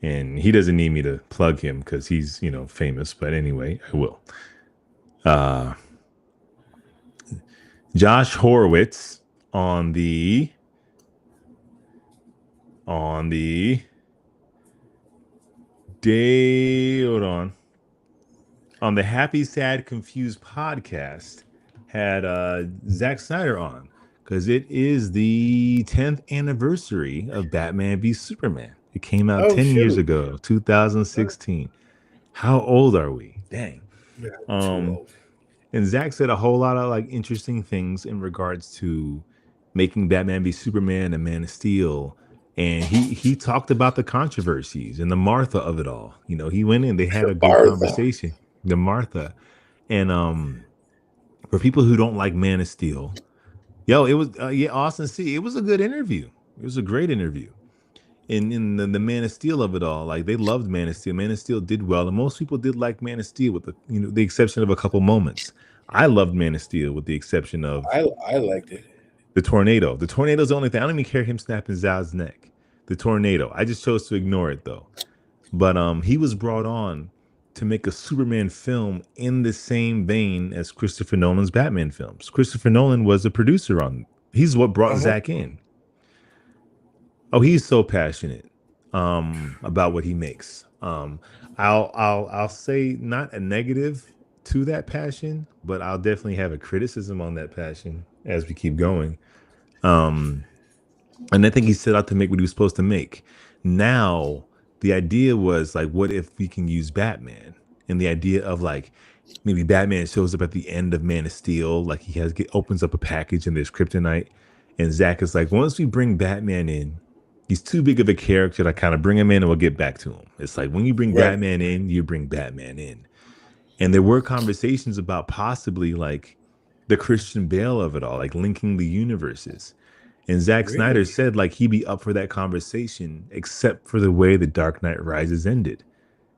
And he doesn't need me to plug him because he's, famous. But anyway, I will. Josh Horowitz on the day, hold on the Happy Sad Confused podcast had Zack Snyder on because it is the 10th anniversary of Batman v Superman. It came out Oh 10 years shoot! ago, 2016. How old are we? Dang. Yeah, too um old. and Zack said a whole lot of like interesting things in regards to making Batman v Superman and Man of Steel. And he talked about the controversies and the Martha of it all. He went in, they had a good Bartha. conversation. The Martha. And for people who don't like Man of Steel, it was Austin C. It was a good interview. It was a great interview. In the Man of Steel of it all, like they loved Man of Steel. Man of Steel did well, and most people did like Man of Steel, with the exception of a couple moments. I loved Man of Steel, with the exception of I liked it. the tornado. The tornado's the only thing. I don't even care him snapping Zal's neck. The tornado. I just chose to ignore it though. But he was brought on to make a Superman film in the same vein as Christopher Nolan's Batman films. Christopher Nolan was a producer on. He's what brought Zack in. Oh, he's so passionate about what he makes. I'll say not a negative to that passion, but I'll definitely have a criticism on that passion as we keep going. And I think he set out to make what he was supposed to make. Now, the idea was like, what if we can use Batman? And the idea of like maybe Batman shows up at the end of Man of Steel, like opens up a package and there's kryptonite, and Zack is like, once we bring Batman in, he's too big of a character to kind of bring him in and we'll get back to him. It's like when you bring Batman in, you bring Batman in. And there were conversations about possibly like the Christian Bale of it all, like linking the universes. And Zack Snyder said like he'd be up for that conversation, except for the way the Dark Knight Rises ended.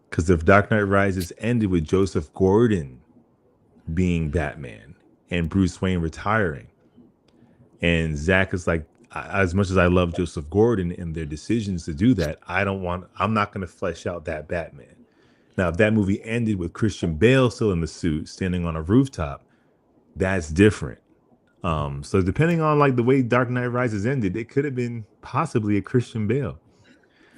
Because the Dark Knight Rises ended with Joseph Gordon being Batman and Bruce Wayne retiring. And Zack is like, as much as I love Joseph Gordon and their decisions to do that, I'm not going to flesh out that Batman. Now, if that movie ended with Christian Bale still in the suit, standing on a rooftop, that's different. So depending on like the way Dark Knight Rises ended, it could have been possibly a Christian Bale.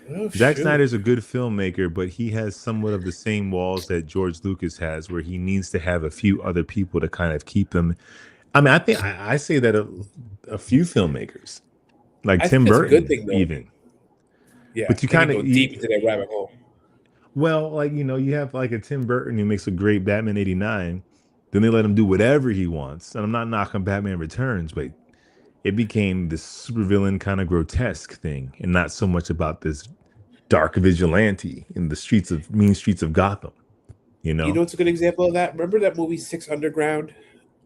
Oh, Zack Snyder's a good filmmaker, but he has somewhat of the same walls that George Lucas has, where he needs to have a few other people to kind of keep them. I mean, I think I say that a few filmmakers, like Tim Burton, even. Yeah, but you kind of go deep into that rabbit hole. Well, like you have like a Tim Burton who makes a great Batman '89. Then they let him do whatever he wants, and I'm not knocking Batman Returns, but it became this supervillain kind of grotesque thing, and not so much about this dark vigilante in the mean streets of Gotham. You know what's a good example of that? Remember that movie Six Underground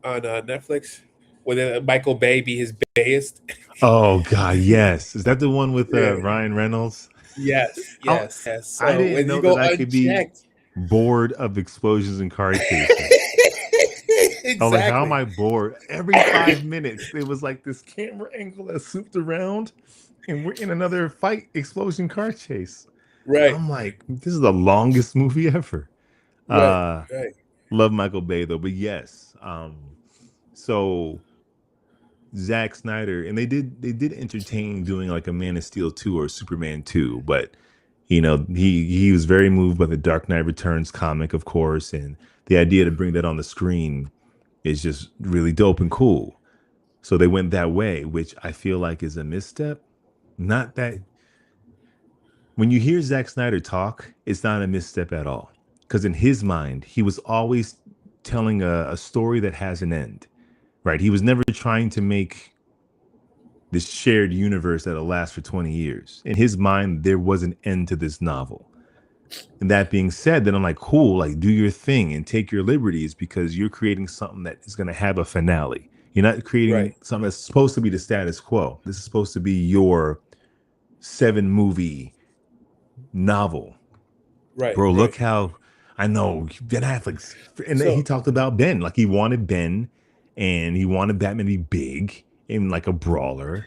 on Netflix, where Michael Bay be his bayist? Oh God, yes. Is that the one with Ryan Reynolds? Yes. So I didn't know that I could be bored of explosions and car chases. I was like, how am Exactly. I bored? Every 5 minutes, it was like this camera angle that swooped around, and we're in another fight, explosion, car chase. Right. I'm like, this is the longest movie ever. Right. Uh, Right. love Michael Bay though, but yes. So Zack Snyder, and they did entertain doing like a Man of Steel 2 or Superman 2, but he was very moved by the Dark Knight Returns comic, of course, and the idea to bring that on the screen is just really dope and cool. So they went that way, which I feel like is a misstep. Not that when you hear Zack Snyder talk, it's not a misstep at all. Because in his mind, he was always telling a story that has an end, right? He was never trying to make this shared universe that'll last for 20 years. In his mind, there was an end to this novel. And that being said, then I'm like, cool, like do your thing and take your liberties because you're creating something that is going to have a finale. You're not creating Right. something that's supposed to be the status quo. This is supposed to be your 7 movie novel. Right. Bro, Right. look how I know Ben Affleck's, and he So talked about Ben, like he wanted Ben and he wanted Batman to be big and like a brawler.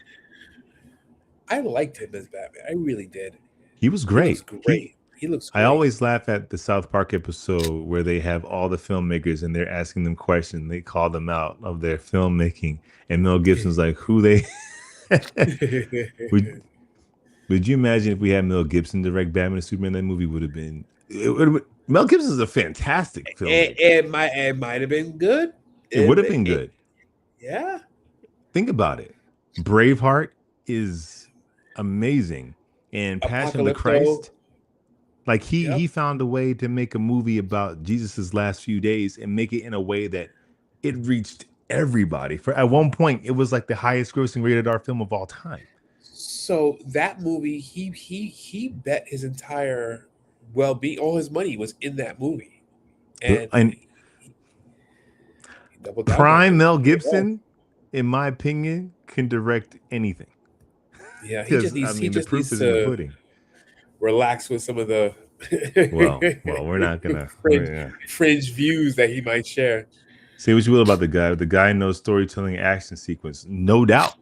I liked him as Batman. I really did. He was He looks great. great. He looks I great. always laugh at the South Park episode where they have all the filmmakers and they're asking them questions. They call them out of their filmmaking, and Mel Gibson's like, "Who they?" would Would you imagine if we had Mel Gibson direct Batman and Superman? That movie would have been. Mel Gibson is a fantastic filmmaker. It might have been good. It would have been good. Yeah. Think about it. Braveheart is amazing, and Passion of the Apocalypto. Christ. Like he Yep. found a way to make a movie about Jesus's last few days and make it in a way that it reached everybody. For at one point, it was like the highest grossing rated R film of all time. So that movie, he bet his entire well-being, all his money was in that movie, and And he doubled down on prime it. Mel He did it well. Gibson, in my opinion, can direct anything. Yeah, Because I he mean, the just proof needs is in the to pudding. relax with some of the Well, we're not gonna. fringe views that he might share. Say what you will about the guy. The guy knows storytelling, action sequence, no doubt.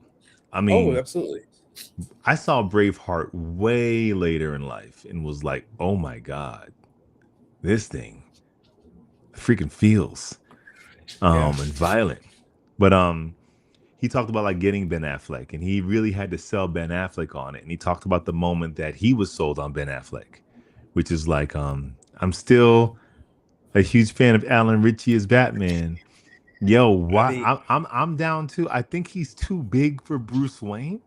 I Oh, mean, absolutely. I saw Braveheart way later in life and was like, oh my god, this thing freaking feels Yeah. and violent. But he talked about like getting Ben Affleck, and he really had to sell Ben Affleck on it. And he talked about the moment that he was sold on Ben Affleck, which is like, I'm still a huge fan of Alan Ritchie as Batman. Yo, I why mean, I'm down too. I think he's too big for Bruce Wayne.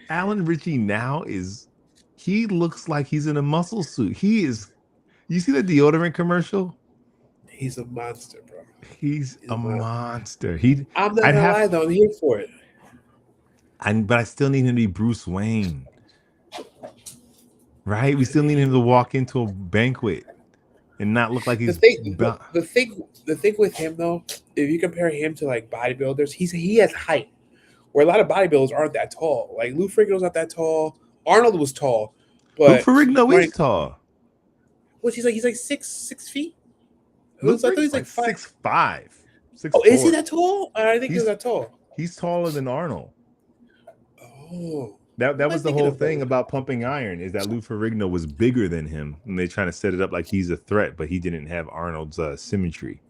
Alan Ritchie now is he looks like he's in a muscle suit. He is. You see the deodorant commercial? he's a monster, bro. He's He's a a monster. monster. I'm not I'd gonna have, lie though, I'm here for it. but I still need him to be Bruce Wayne, right? We still need him to walk into a banquet and not look like The he's. thing, the thing with him though, if you compare him to like bodybuilders, he has height, where a lot of bodybuilders aren't that tall. Like Lou Ferrigno's not that tall. Arnold was tall, Lou but Ferrigno is right, tall. what he's like 6 feet. Lou I thought Ferrigno's he's like like 5. 6'5", six Oh, is he four. that tall? I didn't think he was He's that tall. he's taller than Arnold. Oh, That what am I was the thinking whole of thing then? about Pumping Iron is that Lou Ferrigno was bigger than him, and they're trying to set it up like he's a threat, but he didn't have Arnold's symmetry.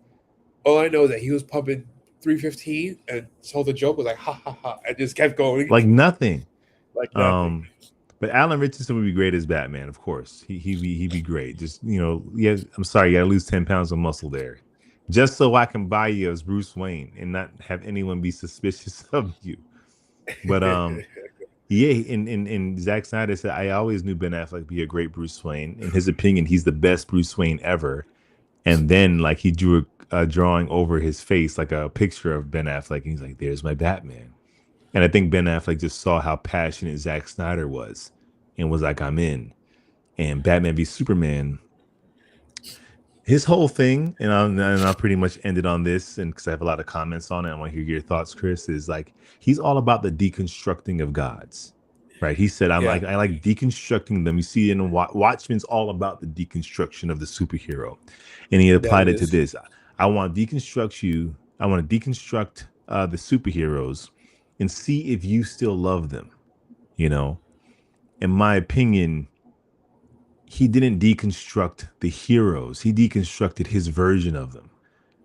All I know is that he was pumping 315 and told the joke was like ha ha ha and just kept going Like nothing. like nothing. Um, but Alan Richardson would be great as Batman, of course. He'd be great. Just yeah. I'm sorry, you got to lose 10 pounds of muscle there, just so I can buy you as Bruce Wayne and not have anyone be suspicious of you. But yeah, and Zack Snyder said I always knew Ben Affleck be a great Bruce Wayne. In his opinion, he's the best Bruce Wayne ever. And then like he drew a drawing over his face, like a picture of Ben Affleck, and he's like, "There's my Batman." And I think Ben Affleck just saw how passionate Zack Snyder was, and was like, "I'm in." And Batman v Superman, his whole thing, and I'll pretty much end it on this, and because I have a lot of comments on it, I want to hear your thoughts, Chris. Is like he's all about the deconstructing of gods. Right. He said, Yeah, I like deconstructing them. You see, in Watchmen's all about the deconstruction of the superhero. And he that applied it it to is. this. I want to deconstruct you. I want to deconstruct the superheroes and see if you still love them. You know, in my opinion, he didn't deconstruct the heroes. He deconstructed his version of them.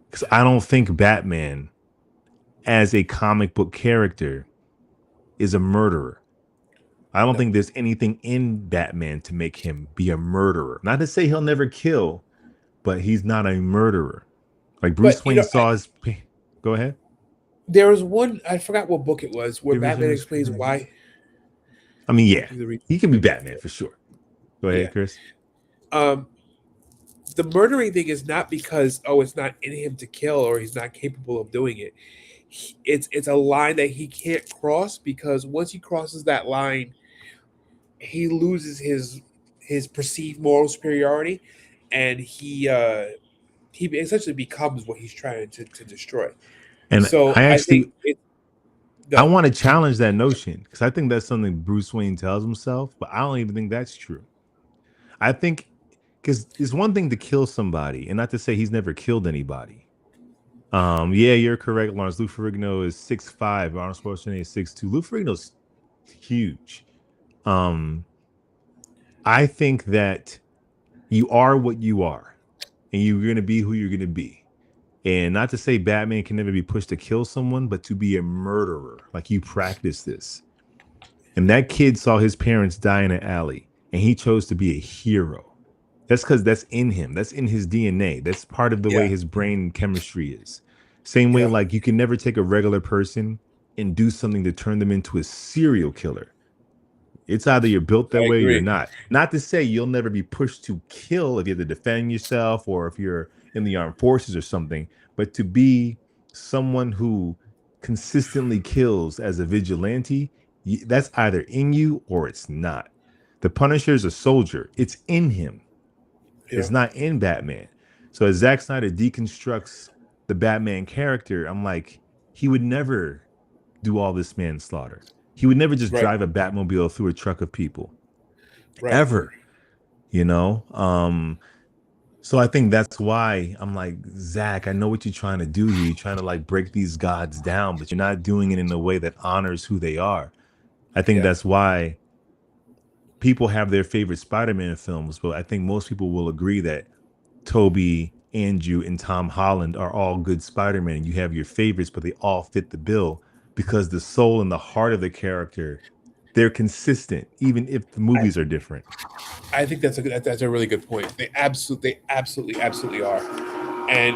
Because I don't think Batman, as a comic book character, is a murderer. I don't No, think there's anything in Batman to make him be a murderer. Not to say he'll never kill, but he's not a murderer. Like but Bruce Wayne saw his. Go ahead. there was one, I forgot what book it was, where The Batman original explains Spider-Man. why. I mean, Might yeah, be the he can be reason. Batman for sure. Go Yeah. ahead, Chris. Um, the murdering thing is not because it's not in him to kill or he's not capable of doing it. It's a line that he can't cross, because once he crosses that line, he loses his perceived moral superiority, and he essentially becomes what he's trying to destroy. And So I think it. I Good. want to challenge that notion because I think that's something Bruce Wayne tells himself, but I don't even think that's true. I think because it's one thing to kill somebody, and not to say he's never killed anybody. Yeah, you're correct, Lawrence. Lou Ferrigno is 6'5", Arnold Schwarzenegger is 6'2". Lou Ferrigno's huge. Um, I think that you are what you are, and you're gonna be who you're gonna be. And not to say Batman can never be pushed to kill someone, but to be a murderer, like you practice this. And that kid saw his parents die in an alley, and he chose to be a hero. That's because that's in him. That's in his DNA. That's part of the way Yeah. his brain chemistry is. Same way, Yeah. like you can never take a regular person and do something to turn them into a serial killer. It's either you're built that I way or you're agree. not. Not to say you'll never be pushed to kill if you have to defend yourself or if you're in the armed forces or something, but to be someone who consistently kills as a vigilante, that's either in you or it's not. The Punisher is a soldier. It's in him. Yeah. It's not in Batman. So as Zack Snyder deconstructs the Batman character, I'm like, he would never do all this manslaughter. He would never just Right. drive a Batmobile through a truck of people Right. ever, you know? So I think that's why I'm like, Zach, I know what you're trying to do here. You're trying to like break these gods down, but you're not doing it in a way that honors who they are. I think Yeah. that's why people have their favorite Spider-Man films, but I think most people will agree that Toby, Andrew, and Tom Holland are all good Spider-Man. You have your favorites, but they all fit the bill because the soul and the heart of the character, they're consistent, even if the I, movies are different. I think that's a really good point. They absolutely are. And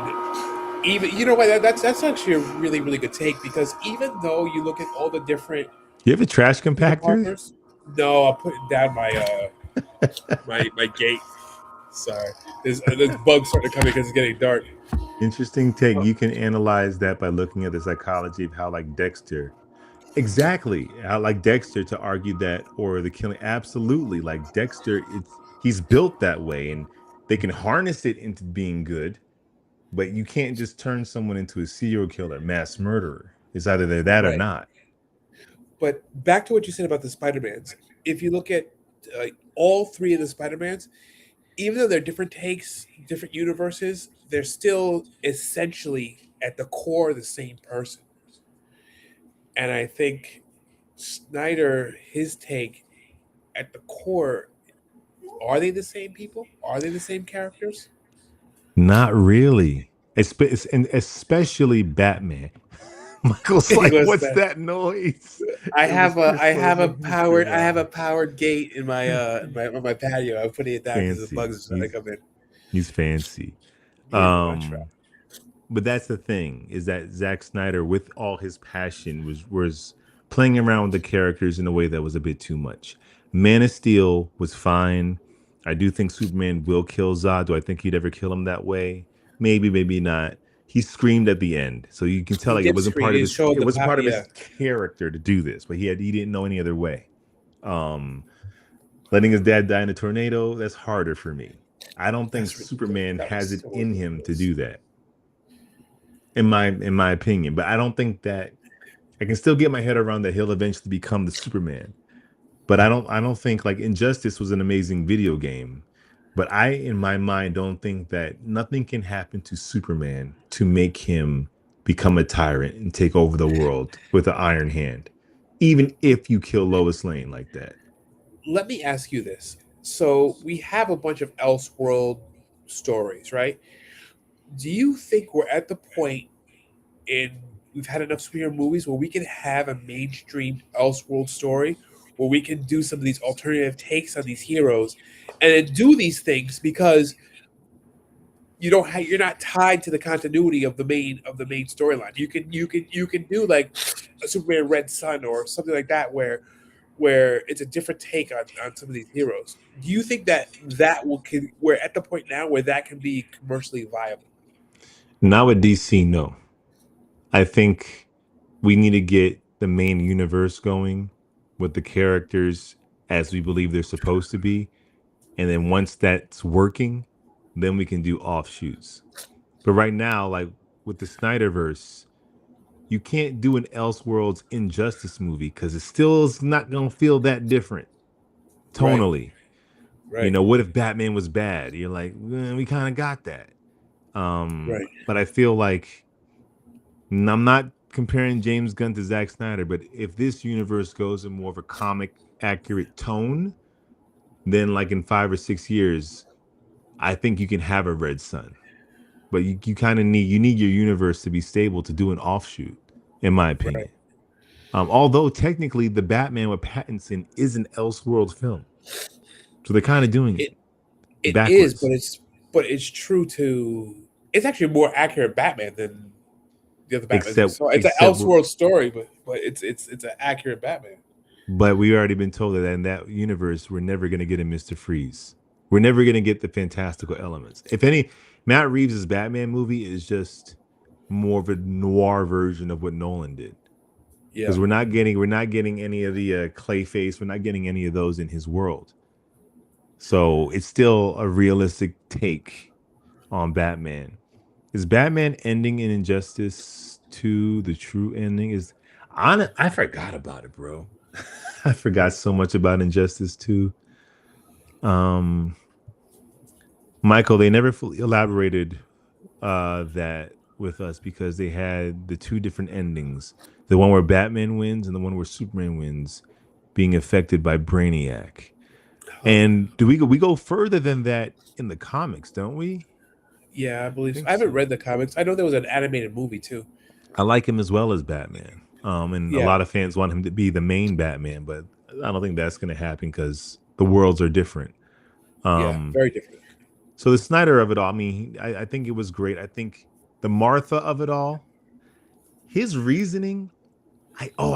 even, you know what, that's actually a really really good take, because even though you look at all the different You have a trash Peter compactor? Parkers. No, I'm putting down my gate. Sorry, there's bugs starting to come in because it's getting dark. Interesting take. You can analyze that by looking at the psychology of how, like Dexter, exactly, how like Dexter to argue that, or the killing. Absolutely, like Dexter, he's built that way, and they can harness it into being good, but you can't just turn someone into a serial killer, mass murderer. It's either they're that or Right. not. But back to what you said about the Spider-Mans. If you look at uh, all three of the Spider-Mans, even though they're different takes, different universes, they're still essentially at the core the same person. And I think Snyder, his take at the core, are they the same people? Are they the same characters? Not really. And especially Batman. Michael's He like, goes, "What's that noise?" I It was have a Chris I have a closing his powered I have a garage. powered gate in my patio. I'm putting it down because the Fancy. bugs are trying to come in. He's fancy. Very much right. Um, but that's the thing is that Zack Snyder, with all his passion, was playing around with the characters in a way that was a bit too much. Man of Steel was fine. I do think Superman will kill Zod. Do I think he'd ever kill him that way? Maybe, maybe not. He screamed at the end, so you can tell He like it did wasn't screen. part of He his showed yeah. character to do this, but he didn't know any other way. Um, Letting his dad die in a tornado, that's harder for me. I don't think That's ridiculous. Superman That has was it so in him to ridiculous. do that, in my opinion. But I don't think that I can still get my head around that he'll eventually become the Superman. But I don't think like Injustice was an amazing video game. But I, in my mind, don't think that nothing can happen to Superman to make him become a tyrant and take over the world with an iron hand, even if you kill Lois Lane like that. Let me ask you this. So we have a bunch of Elseworld stories, right? Do you think we're at the point in we've had enough superhero movies where we can have a mainstream Elseworld story where we can do some of these alternative takes on these heroes and then do these things because you're not tied to the continuity of the main storyline. You can do like a Superman Red Sun or something like that where it's a different take on some of these heroes. Do you think we're at the point now where that can be commercially viable? Now with DC, no. I think we need to get the main universe going with the characters as we believe they're supposed to be. And then once that's working, then we can do offshoots. But right now, like with the Snyderverse, you can't do an Elseworlds Injustice movie because it still is not going to feel that different Right, tonally. right, What if Batman was bad? You're like, we kind of got that. right. But I feel like I'm not comparing James Gunn to Zack Snyder, but if this universe goes in more of a comic accurate tone, then like in 5 or 6 years, I think you can have a Red Sun. But you kind of need your universe to be stable to do an offshoot, in my Right. opinion. Although technically the Batman with Pattinson is an Elseworlds film, so they're kind of doing it It it is, backwards. but it's true to it's actually a more accurate Batman than the other Batman. Except So it's an except Elseworld story, but it's an accurate Batman. but we already been told that in that universe we're never gonna get a Mister Freeze. We're never gonna get the fantastical elements. If any, Matt Reeves' Batman movie is just more of a noir version of what Nolan did. Yeah, Because we're not getting any of the Clayface. We're not getting any of those in his world. So it's still a realistic take on Batman. Is Batman ending in Injustice 2 the true ending? I forgot about it, bro. I forgot so much about Injustice 2. Um Michael, they never fully elaborated that with us because they had the two different endings. The one where Batman wins and the one where Superman wins being affected by Brainiac. huh. And do we go further than that in the comics, don't we? Yeah, I I believe so. I think haven't so. read the comics. I know there was an animated movie too. I like him as well as Batman. And a Yeah, lot of fans want him to be the main Batman, but I don't think that's going to happen because the worlds are different. yeah, Um, very different. so the Snyder of it all, I mean, I think it was great. I think the Martha of it all, his reasoning,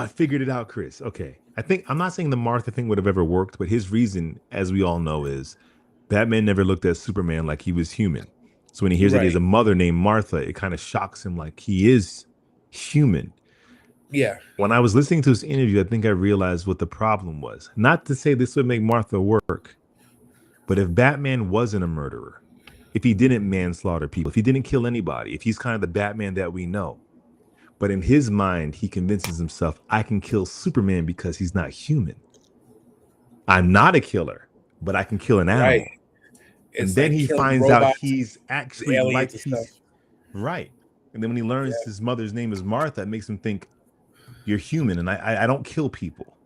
I figured it out, Chris. Okay. I think I'm not saying the Martha thing would have ever worked, but his reason, as we all know, is Batman never looked at Superman like he was human. So when he hears that he has Right. a mother named Martha, it kind of shocks him like he is human. Yeah. When I was listening to his interview, I think I realized what the problem was. Not to say this would make Martha work, but if Batman wasn't a murderer, if he didn't manslaughter people, if he didn't kill anybody, if he's kind of the Batman that we know, but in his mind, he convinces himself, I can kill Superman because he's not human. I'm not a killer, but I can kill an Right. animal. And It's then like he killing finds out robots, he's the actually aliens like and stuff. he's right. And then when he learns Yeah. his mother's name is Martha, it makes him think you're human and I don't kill people.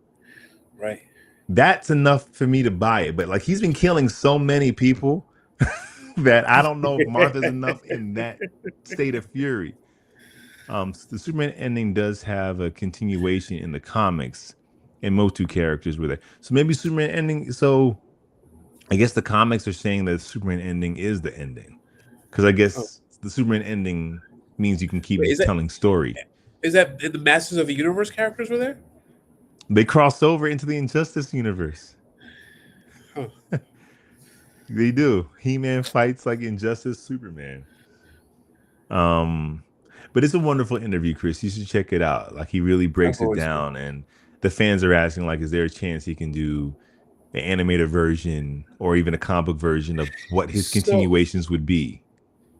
Right. That's enough for me to buy it. But like he's been killing so many people that I don't know if Martha's enough in that state of fury. The Superman ending does have a continuation in the comics, and most two characters were there. So maybe Superman ending. So I guess the comics are saying that Superman ending is the ending because I Oh, guess the Superman ending means you can wait, keep telling story. is that the Masters of the Universe characters were there? They crossed over into the Injustice universe. Huh. They do. He-Man fights like Injustice Superman. Um, but it's a wonderful interview, Chris. You should check it out. Like he really I've breaks it always been. down, and the fans are asking, like, is there a chance he can do an animated version or even a comic book version of what his So continuations would be?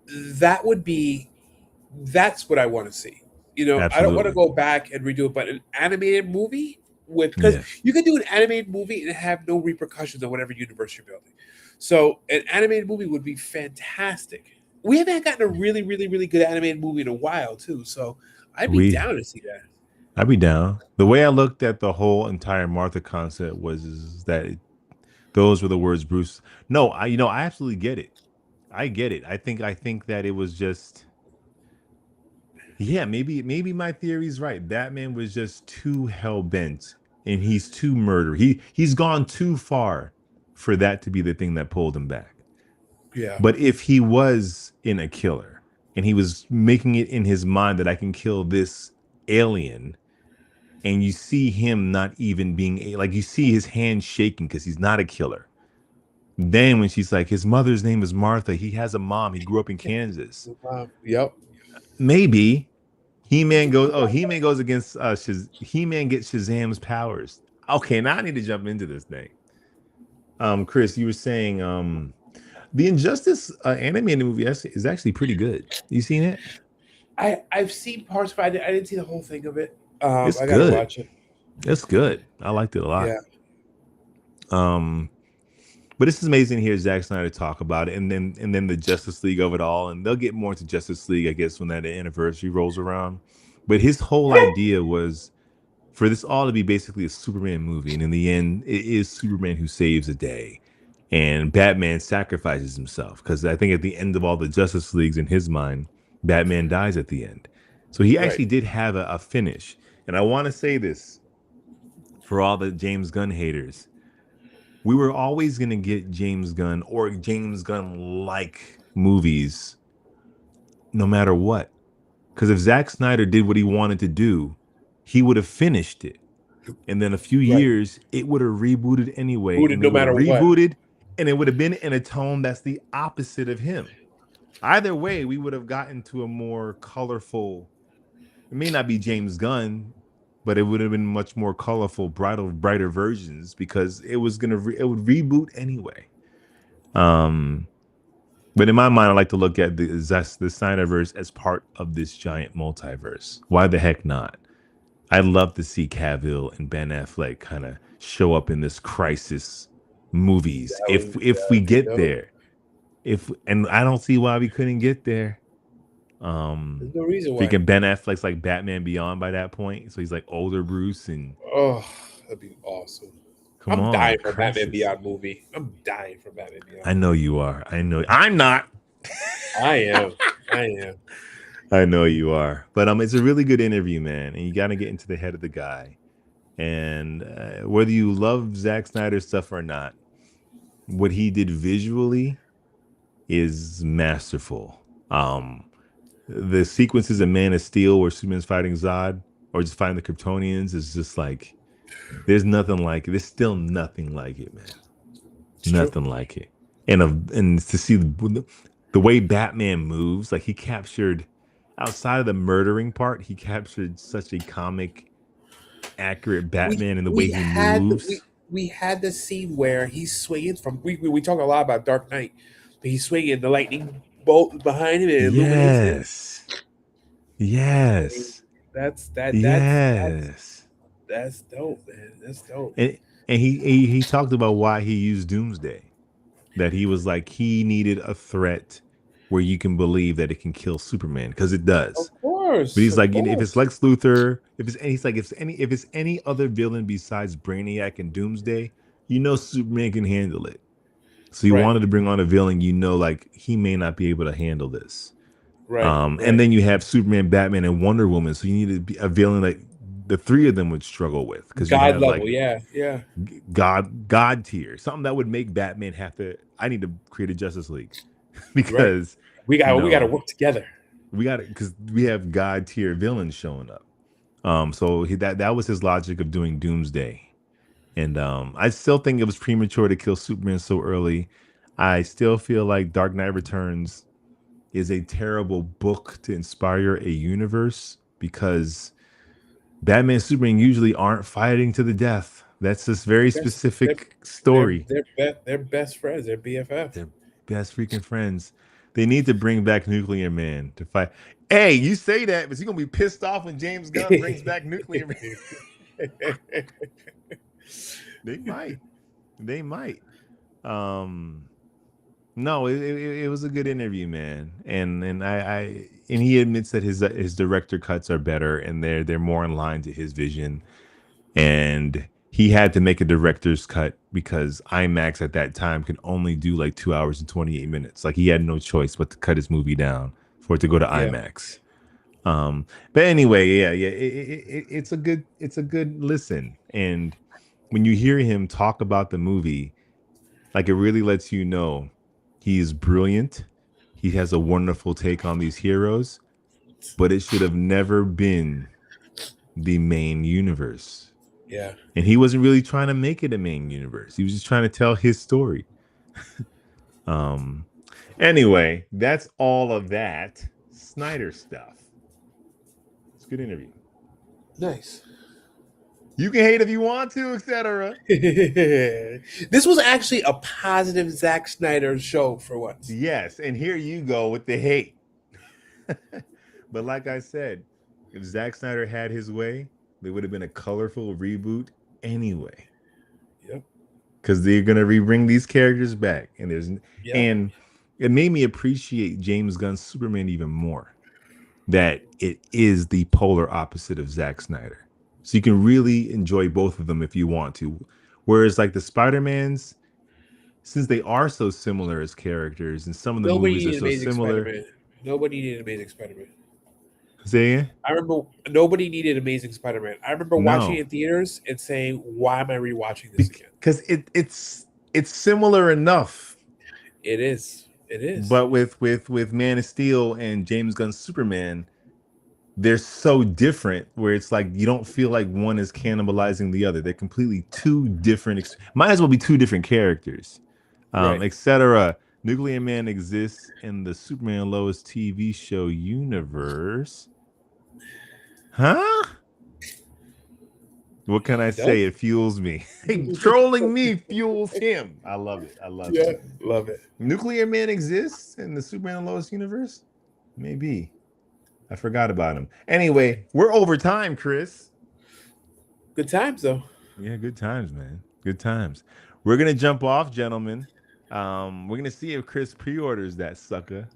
that would be that's what I want to see. I don't want to Absolutely. go back and redo it, but an animated movie, with, because Yeah. you can do an animated movie and have no repercussions on whatever universe you're building. So an animated movie would be fantastic. We haven't gotten a really, really, really good animated movie in a while too. So I'd be We down to see that. I'd be down. The way I looked at the whole entire Martha concept was is that those were the words Bruce. No, I absolutely get it. I get it. I think that it was just yeah, maybe my theory's right. Batman was just too hell bent and he's too murder. He's gone too far for that to be the thing that pulled him back. Yeah. But if he was in a killer and he was making it in his mind that I can kill this alien, and you see him not even being like you see his hand shaking because he's not a killer. Then when she's like, his mother's name is Martha, he has a mom, he grew up in Kansas. Yep. Maybe He-Man goes against He-Man gets Shazam's powers. Okay, now I need to jump into this thing. Chris, you were saying the Injustice animated movie is actually pretty good. You seen it? I've seen parts, but I didn't see the whole thing of it. It's I gotta good. watch it. It's good. I liked it a lot. Yeah. Um, but it's amazing to hear Zack Snyder talk about it, and then the Justice League of it all, and they'll get more into Justice League, I guess, when that anniversary rolls around. But his whole idea was for this all to be basically a Superman movie, and in the end, it is Superman who saves the day, and Batman sacrifices himself because I think at the end of all the Justice Leagues, in his mind, Batman dies at the end. So he Right. actually did have a finish, and I want to say this for all the James Gunn haters. We were always going to get James Gunn or James Gunn like movies no matter what. Because if Zack Snyder did what he wanted to do, he would have finished it. And then a few Right. years, it would have rebooted anyway. Booted And it no would have matter what. rebooted and it would have been in a tone that's the opposite of him. Either way, we would have gotten to a more colorful, it may not be James Gunn, but it would have been much more colorful, brighter versions because it was gonna it would reboot anyway. Um, but in my mind, I like to look at the Snyderverse as part of this giant multiverse. Why the heck not? I'd love to see Cavill and Ben Affleck kind of show up in this crisis movies if we That'd be get dope. there. If and I don't see why we couldn't get there. There's no reason why. Freaking Ben Affleck's like Batman Beyond by that point, so he's like older Bruce and Oh, that'd be awesome. come I'm on, dying for a Batman crisis. Beyond movie. I'm dying for Batman Beyond. I know you are. I know I'm not. I am. I am. I know you are. But it's a really good interview, man, and you got to get into the head of the guy. And whether you love Zack Snyder stuff or not, what he did visually is masterful. The sequences in Man of Steel where Superman's fighting Zod or just fighting the Kryptonians is just like there's nothing like it. There's still nothing like it, man. It's Nothing true. like it. And to see the way Batman moves, like he captured outside of the murdering part, he captured such a comic accurate Batman in the way We he had moves. we had the scene where he's swinging from. We talk a lot about Dark Knight, but he's swinging the lightning bolt behind him and it illuminates him. Yes. Yes. That's Yes. that's dope, man. That's dope. And he talked about why he used Doomsday. That he was like he needed a threat where you can believe that it can kill Superman because it does. But he's Of like, if it's course. Lex Luthor, he's like, if it's any other villain besides Brainiac and Doomsday, Superman can handle it. So you Right, wanted to bring on a villain, like he may not be able to handle this. right, And right. then you have Superman, Batman, and Wonder Woman. So you need to be a villain like the three of them would struggle with because you God have level, like yeah, yeah. God tier, something that would make Batman have to. I need to create a Justice League Right. because We got to work together. we got it because we have God tier villains showing up. So that was his logic of doing Doomsday, and I still think it was premature to kill Superman so early. I still feel like Dark Knight Returns is a terrible book to inspire a universe because Batman and Superman usually aren't fighting to the death. That's this very Best, they're, specific story. they're best friends. They're BFF. They're best freaking friends. They need to bring back Nuclear Man to fight. Hey, you say that, but he's gonna be pissed off when James Gunn brings back Nuclear Man. They might. They might. Um, no, it was a good interview, man. And he admits that his director cuts are better and they're more in line to his vision. And he had to make a director's cut because IMAX at that time could only do like 2 hours and 28 minutes. Like he had no choice but to cut his movie down for it to go to Yeah. IMAX. But anyway, yeah, it's a good listen. And when you hear him talk about the movie, like it really lets you know he is brilliant. He has a wonderful take on these heroes, but it should have never been the main universe. Yeah. And he wasn't really trying to make it a main universe. He was just trying to tell his story. um anyway, that's all of that Snyder stuff. It's a good interview. Nice. You can hate if you want to, etc. This was actually a positive Zack Snyder show for once. Yes, and here you go with the hate. But like I said, if Zack Snyder had his way, there would have been a colorful reboot anyway. Yep. Because they're gonna bring these characters back, and Yep. and it made me appreciate James Gunn's Superman even more. That it is the polar opposite of Zack Snyder, so you can really enjoy both of them if you want to. Whereas like the Spider-Mans, since they are so similar as characters, and some of the Nobody movies are needed so Amazing similar. Spider-Man. Nobody needed Amazing Spider-Man. Say again? I remember nobody needed Amazing Spider-Man. I remember watching it No, in theaters and saying, "Why am I rewatching this again?" because it's similar enough. It is. It is. But with Man of Steel and James Gunn's Superman, they're so different where it's like you don't feel like one is cannibalizing the other. They're completely two different. Might as well be two different characters, Right. etc. Nuclear Man exists in the Superman Lois TV show universe. Huh? What can I say? It fuels me. Trolling me fuels him. I love it. I love it. Love it. Nuclear Man exists in the Superman and Lois universe? Maybe. I forgot about him. Anyway, we're over time, Chris. Good times though. Yeah, good times, man. Good times. We're gonna jump off, gentlemen. We're gonna see if Chris pre-orders that sucker.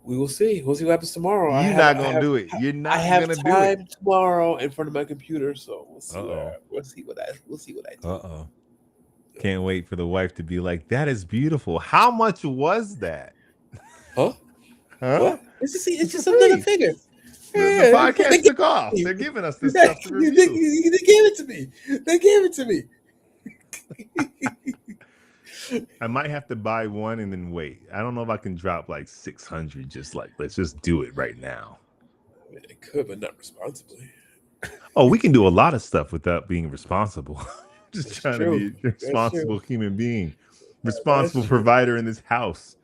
We will see. We'll see what happens tomorrow. You're not gonna do it. You're not gonna do it. time tomorrow in front of my computer, so we'll see. Uh-oh. We'll see what I do. Uh-oh. Can't wait for the wife to be like, "That is beautiful. How much was that?" Huh? Huh? What? It's just another figure. The podcast took off. They're giving us this stuff to review. They gave it to me. They gave it to me. I might have to buy one and then wait. I don't know if I can drop like 600. Just like, let's just do it right now. I mean, it could, but not responsibly. Oh, we can do a lot of stuff without being responsible. Just That's trying true. to be a responsible That's human being, responsible true. provider in this house.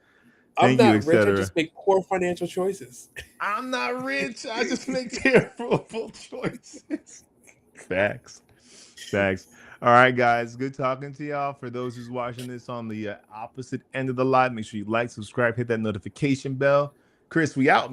I'm Thank you, not rich. I etc. just make poor financial choices. I'm not rich. I just make terrible choices. Facts. Facts. All right, guys. Good talking to y'all. For those who's watching this on the opposite end of the live, make sure you like, subscribe, hit that notification bell. Chris, we out, man.